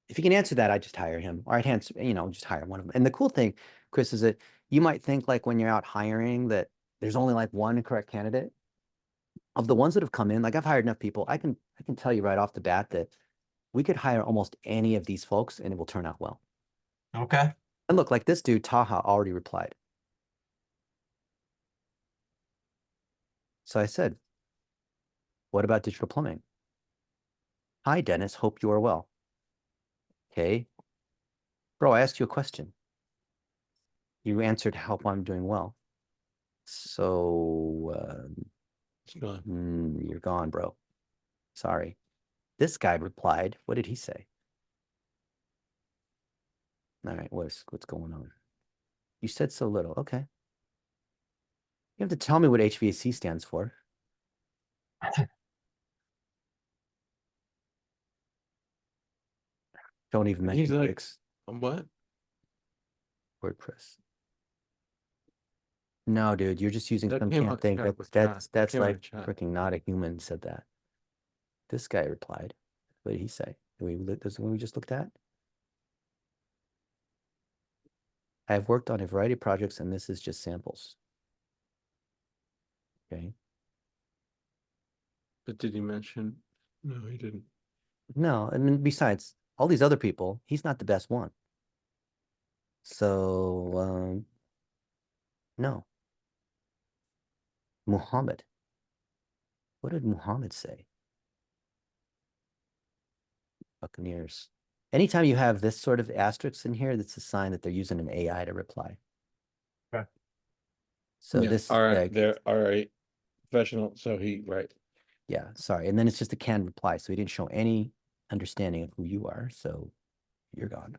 If you can answer that, I just hire him. All right, hands, just hire one of them. And the cool thing, Chris, is that you might think like when you're out hiring that there's only like one correct candidate. Of the ones that have come in, like I've hired enough people, I can tell you right off the bat that we could hire almost any of these folks and it will turn out well. Okay. And look, like this dude, Taha, already replied. So I said, what about digital plumbing? Hi, Dennis. Hope you are well. Okay. Bro, I asked you a question. You answered, hope I'm doing well. So It's gone. you're gone, bro. Sorry. This guy replied. What did he say? All right, what's going on? You said so little. Okay. You have to tell me what HVAC stands for. Don't even He's mention like, Wix, what? WordPress. No, dude, you're just using That some came camp out thing. chat with That's chat. That came out like of chat. freaking not a human said that. This guy replied. What did he say? This is the one we just looked at. I have worked on a variety of projects, and this is just samples. Okay. But did he mention? No, he didn't. No, and then besides all these other people, he's not the best one. So, no. Muhammad. What did Muhammad say? Buccaneers. Anytime you have this sort of asterisk in here, that's a sign that they're using an AI to reply. Okay. So Yeah, this, all right, yeah, they're all right. Professional. So right. yeah, sorry. And then it's just a canned reply. So he didn't show any understanding of who you are. So you're gone.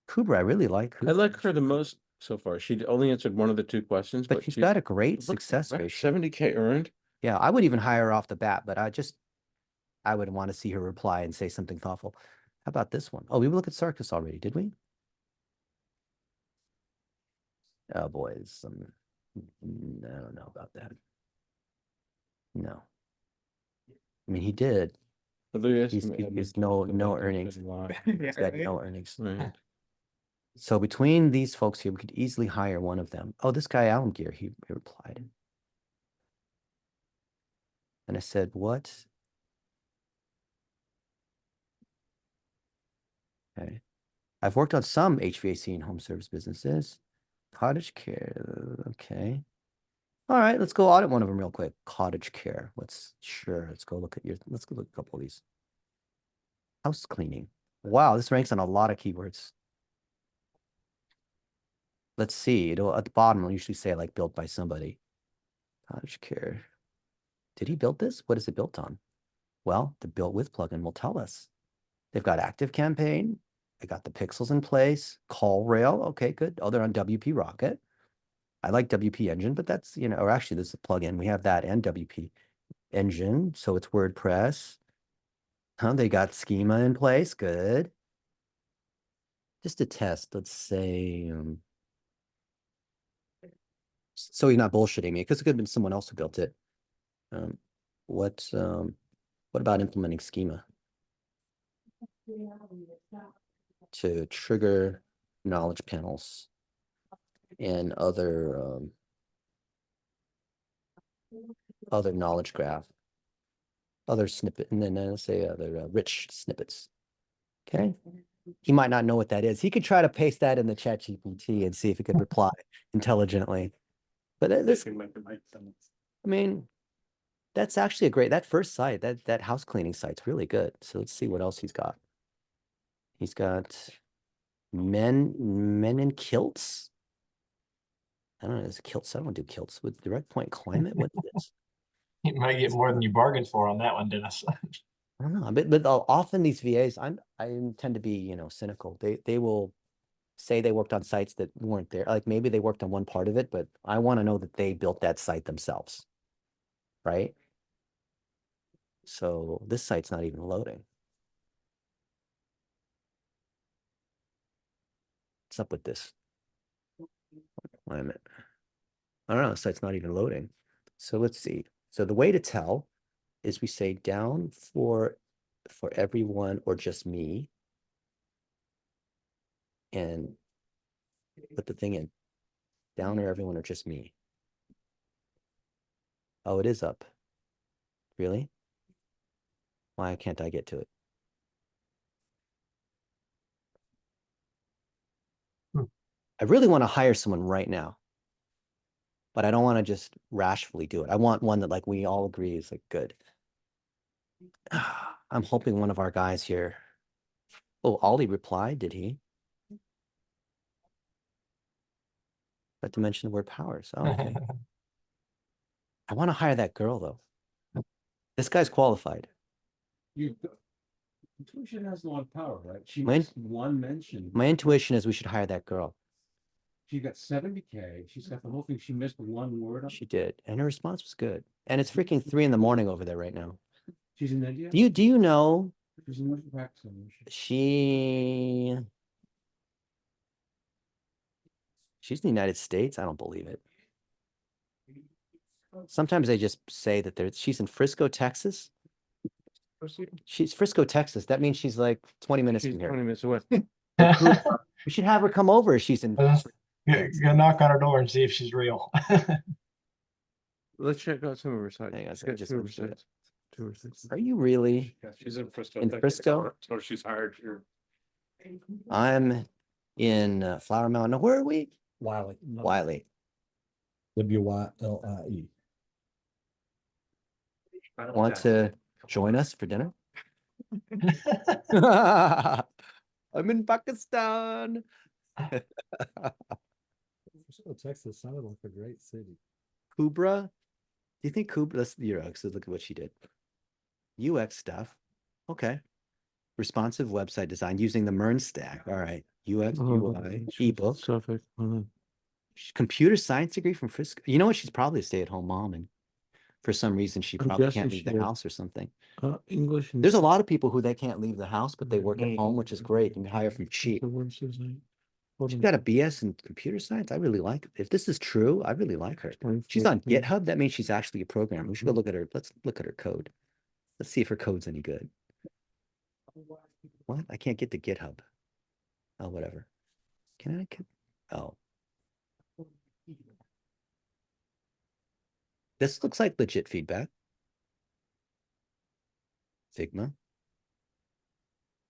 Kubra, I really like I Kubra. like her the most so far. She only answered one of the two questions, But she's got a great success ratio. 70K earned. Yeah, I would even hire her off the bat, but I would want to see her reply and say something thoughtful. How about this one? Oh, we looked at Sarkis already, did we? Oh boy, I don't know about that. No. I mean, he did. He's no earnings. He's got no earnings. Right. So between these folks here, we could easily hire one of them. Oh, this guy, Alan Gear, he replied. And I said, what? Okay. I've worked on some HVAC and home service businesses. Cottage care, okay. All right, let's go audit one of them real quick. Cottage care. Let's go look at let's go look at a couple of these. House cleaning. Wow, this ranks on a lot of keywords. Let's see. It'll at the bottom it'll usually say like built by somebody. Cottage care. Did he build this? What is it built on? Well, the built with plugin will tell us. They've got active campaign. They got the pixels in place. Call rail. Okay, good. Oh, they're on WP Rocket. I like WP Engine, but that's, you know, or actually this is a plugin. We have that and WP Engine. So it's WordPress. Huh, they got schema in place. Good. Just to test, let's say, so he's not bullshitting me because it could have been someone else who built it. What about implementing schema to trigger knowledge panels and other knowledge graph, other snippet, and then let's say other rich snippets. Okay. He might not know what that is. He could try to paste that in the chat GPT and see if he could reply intelligently. But this, I mean, that's actually a great, that first site, that house cleaning site's really good. So let's see what else he's got. He's got men in kilts. I don't know, is kilts? I don't do kilts with direct point climate. What is this? You might get more than you bargained for on that one, Dennis. I don't know, but often these VAs, I tend to be, you know, cynical. They will say they worked on sites that weren't there. Like maybe they worked on one part of it, but I want to know that they built that site themselves, right? So this site's not even loading. What's up with this? Wait a minute. I don't know, the site's not even loading. So let's see. So the way to tell is we say down for everyone or just me, and put the thing in. Down or everyone or just me. Oh, it is up. Really? Why can't I get to it? I really want to hire someone right now, but I don't want to just rashly do it. I want one that like we all agree is like good. I'm hoping one of our guys here. Oh, Ollie replied, did he? Not to mention the word powers. Oh, okay. I want to hire that girl though. This guy's qualified. Intuition has a lot of power, right? She My- missed one mention. My intuition is we should hire that girl. She got 70K. She's got the whole thing. She missed one word. She did, and her response was good. And it's freaking 3 in the morning over there right now. She's in India. Do you know She's in Pakistan. she's in the United States? I don't believe it. Sometimes they just say that she's in Frisco, Texas. She's Frisco, Texas. That means she's like 20 minutes She's from here. 20 minutes away. We should have her come over. She's in. Go knock on her door and see if she's real. Let's check out some of her sites. Hang on a She's second, got just 2 of wanna her see it. sites. 2 or 6. Are you really? Yeah, she's in Frisco. In Texas, Frisco? So she's hired here. I'm in Flower Mound. Now, where are we? Wiley. Wiley. WYLIE. Want to join us for dinner? I'm in Pakistan. Frisco, Texas sounded like a great city. Kubra. Do you think Kubra? Let's look at what she did. UX stuff. Okay. Responsive website design using the MERN stack. All right. UX, UI, ebook. Suffolk. Computer science degree from Frisco. You know what? She's probably a stay-at-home mom, and for some reason she I'm probably guessing can't leave she the is. house or something. English. And There's a lot of people who they can't leave the house, but they work at home, which is great. You can hire from cheap. She's got a BS in computer science. I really like it. If this is true, I really like her. She's on GitHub. That means she's actually a programmer. We should go look at her. Let's look at her code. Let's see if her code's any good. What? I can't get to GitHub. Oh, whatever. Can I? Oh. This looks like legit feedback. Figma.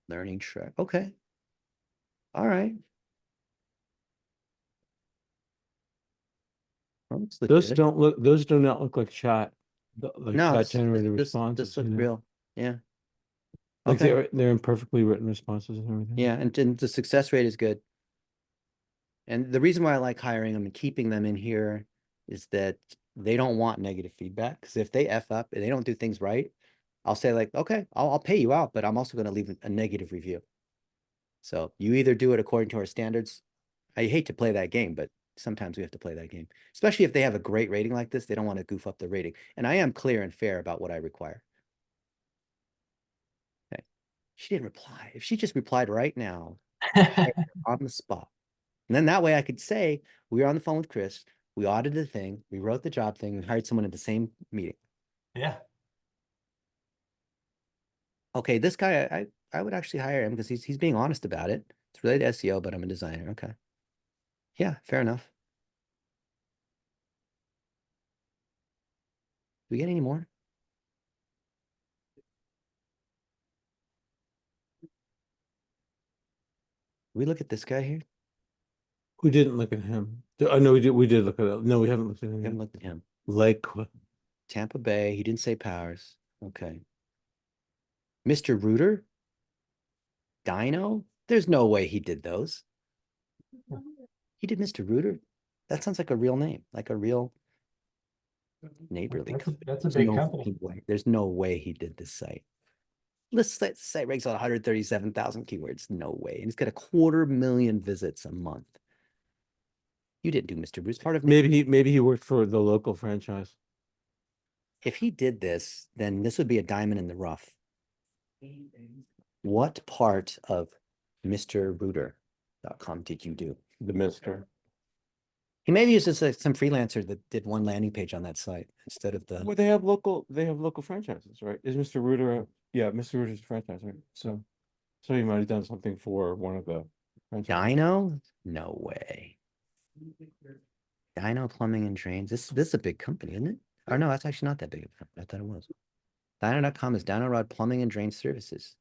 Learning track. Okay. All right. looks Those legit. don't look, those do not look like chat, like No, chat this generated responses. this look you know? real. Yeah. Like Okay. they're imperfectly written responses and everything. Yeah, and the success rate is good. And the reason why I like hiring them and keeping them in here is that they don't want negative feedback. Because if they F up and they don't do things right, I'll say like, okay, I'll pay you out, but I'm also going to leave a negative review. So you either do it according to our standards. I hate to play that game, but sometimes we have to play that game. Especially if they have a great rating like this, they don't want to goof up the rating. And I am clear and fair about what I require. Okay. She didn't reply. If she just replied right now, on the spot. And then that way I could say, we were on the phone with Chris, we audited the thing, we wrote the job thing, we hired someone at the same meeting. Yeah. Okay, this guy, I would actually hire him because he's being honest about it. It's related to SEO, but I'm a designer. Okay. Yeah, fair enough. Do we get any more? We look at this guy here. We didn't look at him. I know we did look at it. No, we haven't looked at We haven't him. looked at him. Like, Tampa Bay. He didn't say Powers. Okay. Mr. Rooter? Dino? There's no way he did those. He did Mr. Rooter? That sounds like a real name, like a real neighborly company. That's a There's big no company. fucking way. There's no way he did this site. This site ranks on 137,000 keywords. No way. And he's got 250,000 visits a month. You didn't do Mr. Bruce. Part of maybe he worked for the local franchise. if he did this, then this would be a diamond in the rough. What part of MrRooter.com did you do? The Mister. He maybe used some freelancer that did one landing page on that site instead of the Well, they have local franchises, right? Is Mr. Rooter yeah, Mr. Rooter's a franchise, right? So he might have done something for one of the franchises. Dino? No way. Dino Plumbing and Drains. This is a big company, isn't it? Or no, that's actually not that big of a company. I thought it was. Dino.com is Dino Rod Plumbing and Drain Services.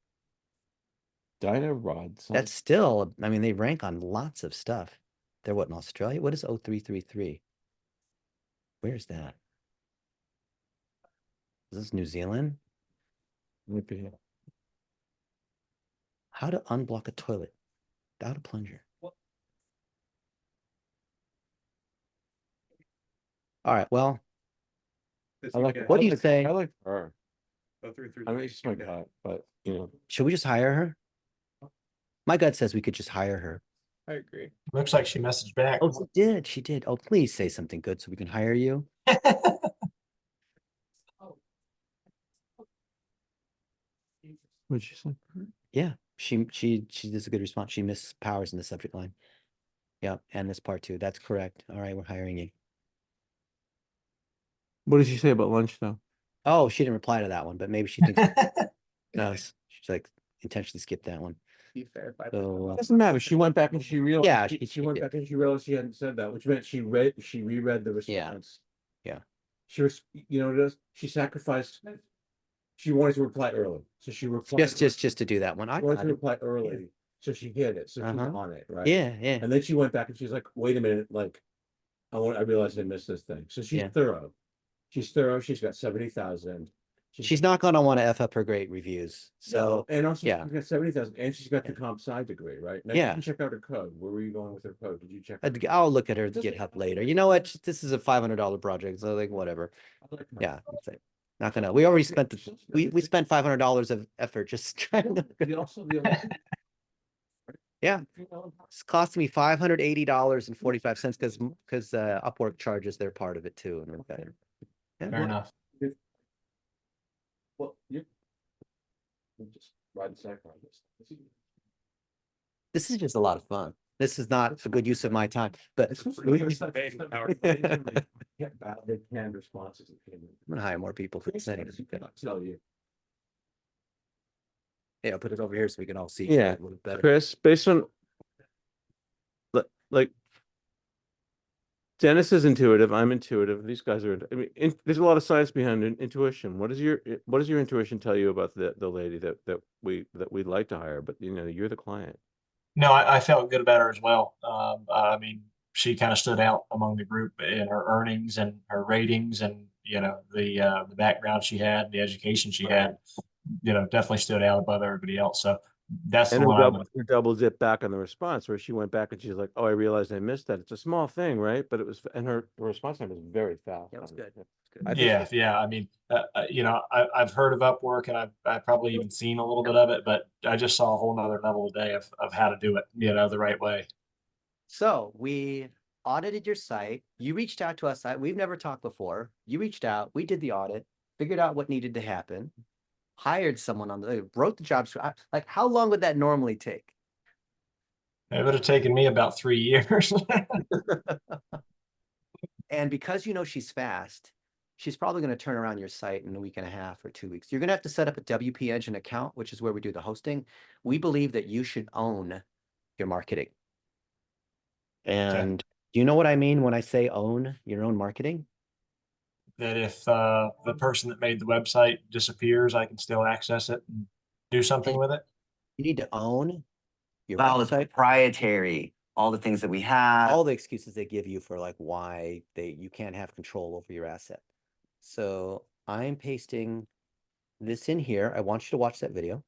Dino Rod. That's still, I mean, they rank on lots of stuff. They're what, in Australia? What is 0333? Where's that? Is this New Zealand? maybe. How to unblock a toilet without a plunger. All right, well, what do you say? I like her. Oh, 333. I mean, it's just my gut, but you know. Should we just hire her? My gut says we could just hire her. I agree. Looks like she messaged back. Oh, she did. She did. Oh, please say something good so we can hire you. What'd you say? Yeah, she does a good response. She missed Powers in the subject line. Yeah, and this part too. That's correct. All right, we're hiring you. What did she say about lunch though? Oh, she didn't reply to that one, but maybe she thinks no, she's like intentionally skipped that one. Be fair. So Doesn't matter. She went back and she realized. Yeah, she she went did. back and she realized she hadn't said that, which meant she reread the response. Yeah. She was, you know, what it is? She sacrificed. She wanted to reply early, so she replied. just to do that one. I wanted got to it. reply early, so she hit it. So she's Uh-huh. on it, right? Yeah, yeah. And then she went back and she's like, "Wait a minute, like, I realized I missed this thing." So she's Yeah. thorough. She's thorough. She's got 70,000. She's not gonna want to F up her great reviews. So and also yeah. she's got 70,000, and she's got the comp sci degree, right? Now, Yeah. You can check out her code. Where were you going with her code? Did you check? I'll look at her GitHub later. You know what? This is a $500 project, so like whatever. I like her. Yeah, it's like, not gonna. We already spent we spent $500 of effort just trying to. Yeah, it's costing me $580.45 because Upwork charges their part of it too, and we're better. Yeah. Fair enough. Well, you just ride the cycle on this. This is just a lot of fun. This is not a good use of my time, but It's supposed to be get badly canned responses that came in. I'm gonna hire more people for this thing. I'll tell you. Yeah, I'll put it over here so we can all see. Yeah, a little better. Chris, based on like Dennis is intuitive, I'm intuitive. These guys are. I mean, there's a lot of science behind intuition. What does your intuition tell you about the lady that we'd like to hire? But you know, you're the client. No, I felt good about her as well. I mean, she kind of stood out among the group in her earnings and her ratings, and the background she had, the education she had, definitely stood out above everybody else. So that's And the one I would. her double dip back on the response where she went back and she's like, oh, I realized I missed that. It's a small thing, right? But it was, and her response time was very fast. Yeah, it was on good. it. It's good. Yeah, yeah. I mean, I've heard of Upwork, and I've probably even seen a little bit of it, but I just saw a whole nother level today of how to do it, the right way. So we audited your site. You reached out to us. We've never talked before. You reached out. We did the audit, figured out what needed to happen, hired someone wrote the job. Like, how long would that normally take? It would have taken me about 3 years. And because she's fast, she's probably going to turn around your site in a week and a half or 2 weeks. You're going to have to set up a WP Engine account, which is where we do the hosting. We believe that you should own your marketing. And do you know what I mean when I say own your own marketing? That if the person that made the website disappears, I can still access it and do something with it. You need to own your Well, it's website. proprietary, all the things that we have. All the excuses they give you for like why you can't have control over your asset. So I'm pasting this in here. I want you to watch that video.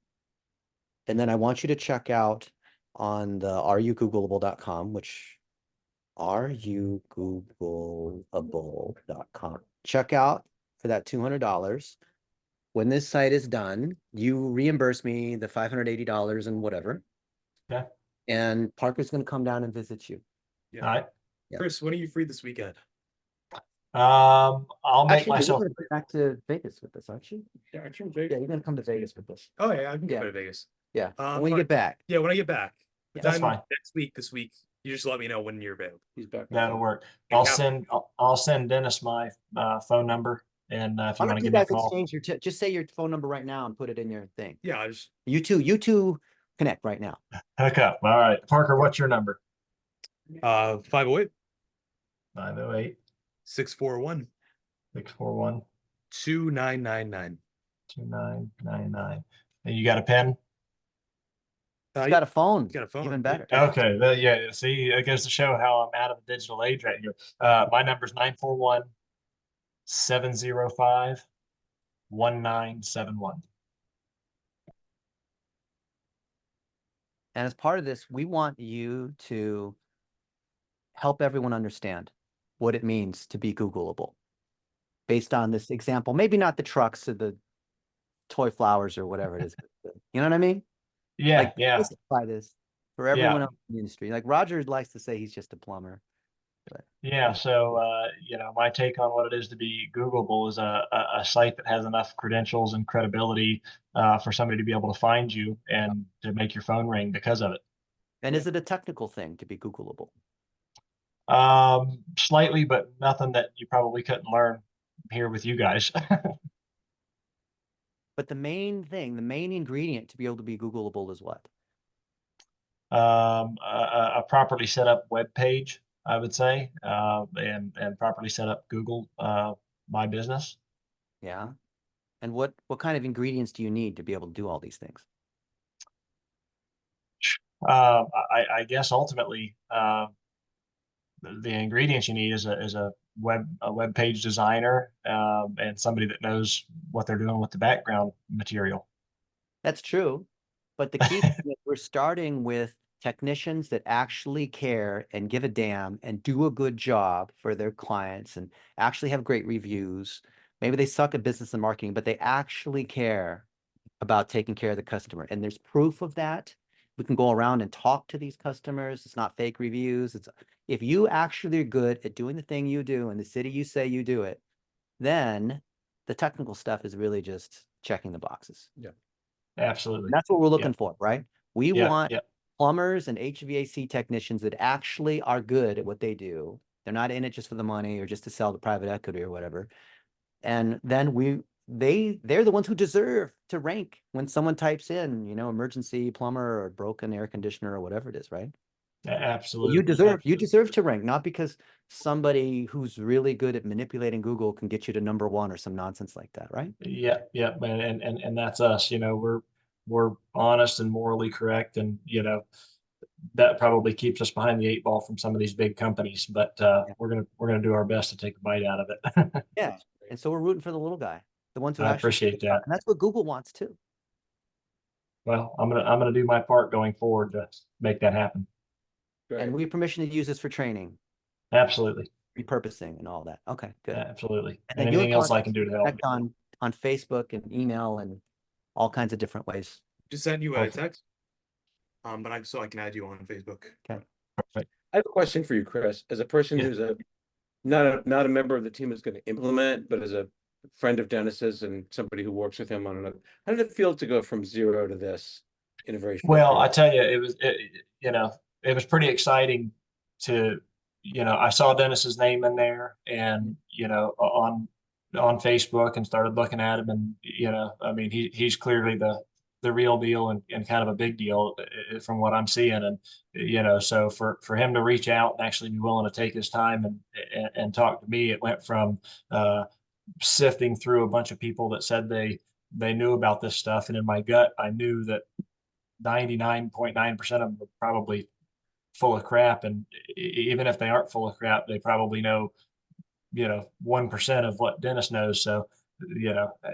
And then I want you to check out on the areyougooglable.com, which areyougooglable.com. Check out for that $200. When this site is done, you reimburse me the $580 and whatever. Yeah. And Parker's going to come down and visit you. All right. Yeah. Chris, when are you free this weekend? I'll make Actually, myself. you're going to go back to Vegas with us, aren't you? Yeah, I'm Yeah, you're going to come to Vegas with us. Oh yeah, I can Yeah. go to Vegas. Yeah. Um, When you fine. get back. Yeah, when I get back. Yeah, that's Then fine. next week, this week, you just let me know when you're available. He's back. That'll work. And I'll Cap- send Dennis my phone number, and if Why you want don't to you give me a guys call. exchange your, just say your phone number right now and put it in your thing. Yeah, I just You two connect right now. Hook up. All right, Parker, what's your number? 508 508 641 641 2999. 2999. And you got a pen? He's got a phone. got a phone. Even better. Okay. Yeah. See, it goes to show how I'm out of the digital age right here. My number's 941 705 1971. And as part of this, we want you to help everyone understand what it means to be Googleable based on this example. Maybe not the trucks or the toy flowers or whatever it is. But you know what I mean? Yeah, Like, yeah. justify this for everyone else in the industry. Like Roger likes to say he's just a plumber. Yeah, so my take on what it is to be Googleable is a site that has enough credentials and credibility for somebody to be able to find you and to make your phone ring because of it. And is it a technical thing to be Googleable? Slightly, but nothing that you probably couldn't learn here with you guys. But the main thing, the main ingredient to be able to be Googleable is what? A properly set up web page, I would say, and properly set up Google My Business. Yeah. And what kind of ingredients do you need to be able to do all these things? I guess ultimately the ingredients you need is a web page designer and somebody that knows what they're doing with the background material. That's true. But the key thing is we're starting with technicians that actually care and give a damn and do a good job for their clients and actually have great reviews. Maybe they suck at business and marketing, but they actually care about taking care of the customer. And there's proof of that. We can go around and talk to these customers. It's not fake reviews. It's if you actually are good at doing the thing you do in the city you say you do it, then the technical stuff is really just checking the boxes. Absolutely. And that's what we're looking for, right? We Yeah, want yeah. plumbers and HVAC technicians that actually are good at what they do. They're not in it just for the money or just to sell to private equity or whatever. And then they're the ones who deserve to rank when someone types in, emergency plumber or broken air conditioner or whatever it is, right? Absolutely. You deserve to rank, not because somebody who's really good at manipulating Google can get you to number one or some nonsense like that, right? Yeah, and that's us. We're honest and morally correct, and that probably keeps us behind the 8 ball from some of these big companies, but we're gonna do our best to take a bite out of it. Yeah. And so we're rooting for the little guy, the ones who I actually appreciate figure it out. that. And that's what Google wants too. Well, I'm gonna do my part going forward to make that happen. And we have permission to use this for training, Absolutely, repurposing, and all that. Okay, good. absolutely. And And then your anything else I contacts can do to help. connect on Facebook and email and all kinds of different ways. Just send you a Perfect. text. But I so I can add you on Facebook. I have a question for you, Chris. As a person Yeah. who's not a member of the team who's going to implement, but as a friend of Dennis's and somebody who works with him on another, how did it feel to go from 0 to this in a very short Well, I period? tell you, it was pretty exciting to, I saw Dennis's name in there and, on Facebook and started looking at him and, I mean, he's clearly the real deal and kind of a big deal from what I'm seeing. And, so for him to reach out and actually be willing to take his time and talk to me, it went from, sifting through a bunch of people that said they knew about this stuff. And in my gut, I knew that 99.9% of them are probably full of crap. And even if they aren't full of crap, they probably know, 1% of what Dennis knows. So,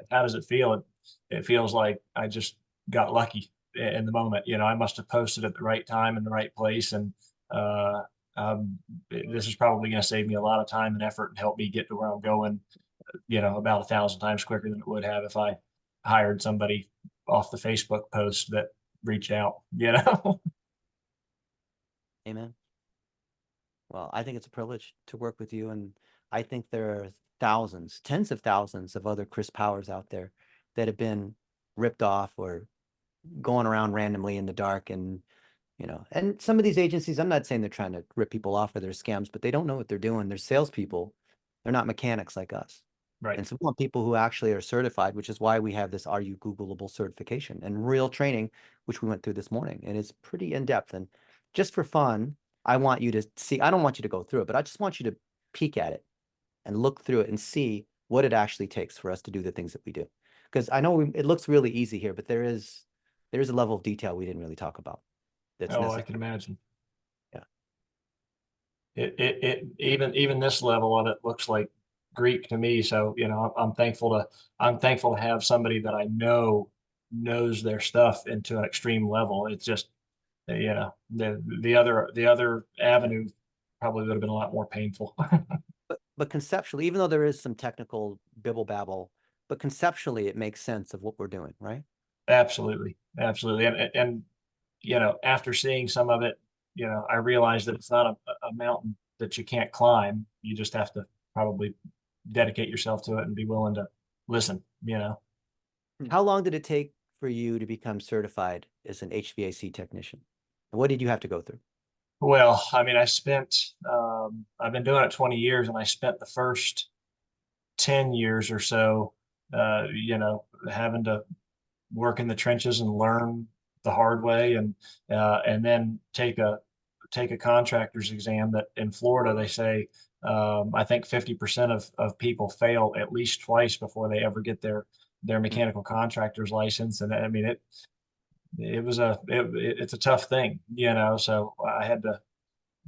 how does it feel? It feels like I just got lucky in the moment. I must have posted at the right time in the right place. And this is probably going to save me a lot of time and effort and help me get to where I'm going, about 1,000 times quicker than it would have if I hired somebody off the Facebook post that reached out, Amen. Well, I think it's a privilege to work with you. And I think there are thousands, tens of thousands of other Chris Powers out there that have been ripped off or going around randomly in the dark. And, and some of these agencies, I'm not saying they're trying to rip people off or they're scams, but they don't know what they're doing. They're salespeople. They're not mechanics like us. Right. And so we want people who actually are certified, which is why we have this Are You Googleable certification and real training, which we went through this morning. And it's pretty in-depth. And just for fun, I want you to see, I don't want you to go through it, but I just want you to peek at it and look through it and see what it actually takes for us to do the things that we do. Because I know it looks really easy here, but there is a level of detail we didn't really talk about. That's I necessary. can imagine. Yeah. Even this level of it looks like Greek to me. So, I'm thankful to have somebody that I know knows their stuff into an extreme level. It's just, the other avenue probably would have been a lot more painful. But conceptually, even though there is some technical bibble babble, but conceptually it makes sense of what we're doing, right? Absolutely. And after seeing some of it, I realized that it's not a mountain that you can't climb. You just have to probably dedicate yourself to it and be willing to listen, How long did it take for you to become certified as an HVAC technician? And what did you have to go through? Well, I mean, I've been doing it 20 years and I spent the first 10 years or so, having to work in the trenches and learn the hard way and then take a contractor's exam that in Florida, they say, I think 50% of people fail at least twice before they ever get their mechanical contractor's license. And I mean, it's a tough thing, so I had to,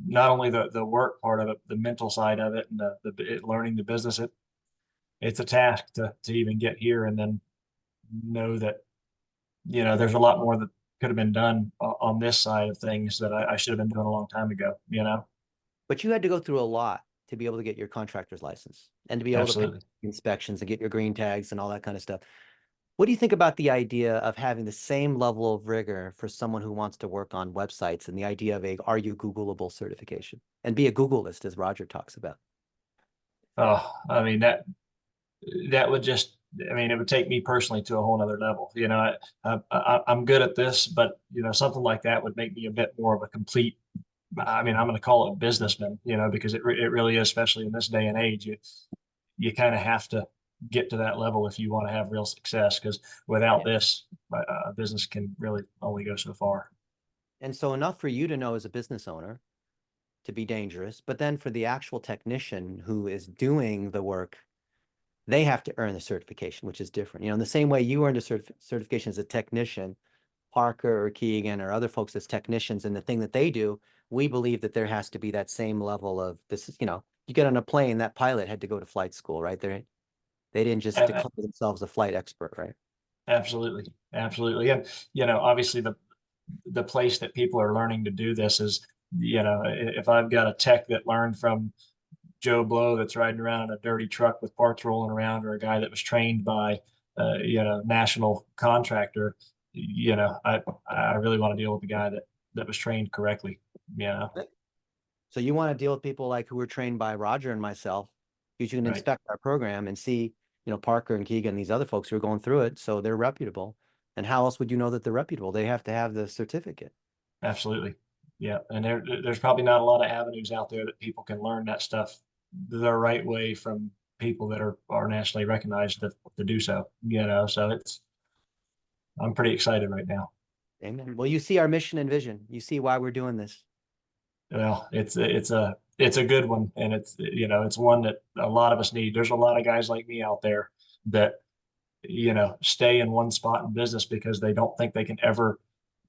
not only the work part of it, the mental side of it and learning the business, it's a task to even get here and then know that, there's a lot more that could have been done on this side of things that I should have been doing a long time ago, But you had to go through a lot to be able to get your contractor's license and to be able Absolutely. to pass inspections and get your green tags and all that kind of stuff. What do you think about the idea of having the same level of rigor for someone who wants to work on websites and the idea of a Are You Googleable certification and be a Googleist, as Roger talks about? Oh, I mean, that would just, I mean, it would take me personally to a whole nother level. I'm good at this, but something like that would make me a bit more of a complete, I mean, I'm going to call it businessman, because it really is, especially in this day and age, you kind of have to get to that level if you want to have real success, because without this, business can really only go so far. And so enough for you to know as a business owner to be dangerous, but then for the actual technician who is doing the work, they have to earn the certification, which is different. In the same way you earned a certification as a technician, Parker or Keegan or other folks as technicians and the thing that they do, we believe that there has to be that same level of this is, you get on a plane, that pilot had to go to flight school, right? They didn't just declare themselves a flight expert, right? Absolutely. Absolutely. And, obviously the place that people are learning to do this is, if I've got a tech that learned from Joe Blow that's riding around in a dirty truck with parts rolling around, or a guy that was trained by, national contractor, I really want to deal with the guy that was trained correctly. So you want to deal with people like who were trained by Roger and myself, because you can Right. inspect our program and see, Parker and Keegan, these other folks who are going through it, so they're reputable. And how else would you know that they're reputable? They have to have the certificate. Absolutely. Yeah. And there's probably not a lot of avenues out there that people can learn that stuff the right way from people that are nationally recognized to do so, so I'm pretty excited right now. Amen. Well, you see our mission and vision. You see why we're doing this. Well, it's a good one, and it's one that a lot of us need. There's a lot of guys like me out there that, stay in one spot in business because they don't think they can ever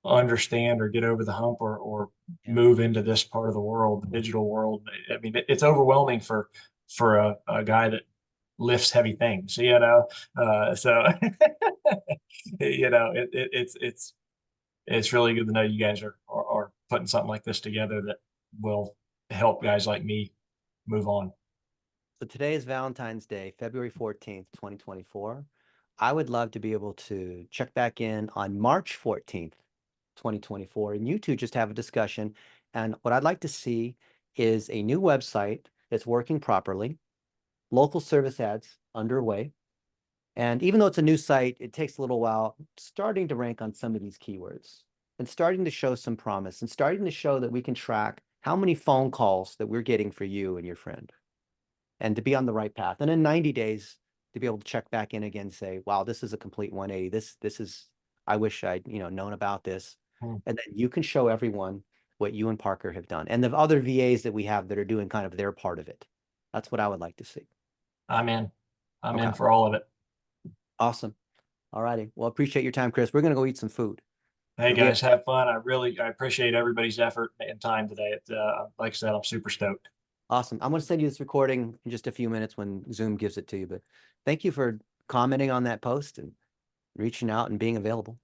understand or get over the hump or move into this part of the world, the digital world. I mean, it's overwhelming for a guy that lifts heavy things, so it's really good to know you guys are putting something like this together that will help guys like me move on. So today is Valentine's Day, February 14th, 2024. I would love to be able to check back in on March 14th, 2024, and you two just have a discussion. And what I'd like to see is a new website that's working properly, local service ads underway. And even though it's a new site, it takes a little while starting to rank on some of these keywords and starting to show some promise and starting to show that we can track how many phone calls that we're getting for you and your friend, and to be on the right path. And in 90 days, to be able to check back in again and say, wow, this is a complete 180. This is, I wish I'd, known about this. And then you can show everyone what you and Parker have done, and the other VAs that we have that are doing kind of their part of it. That's what I would like to see. I'm in Okay. for all of it. Awesome. All righty. Well, appreciate your time, Chris. We're going to go eat some food. Hey But guys, have fun. I appreciate everybody's effort and time today. Like I said, I'm super stoked. Awesome. I'm going to send you this recording in just a few minutes when Zoom gives it to you. But thank you for commenting on that post and reaching out and being available.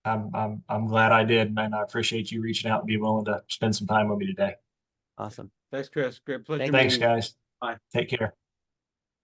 I'm glad I did, and I appreciate you reaching out and being willing to spend some time with me today. Awesome. Thanks, Chris. Great pleasure. Thank Thanks, meeting you. guys. Bye. Take care.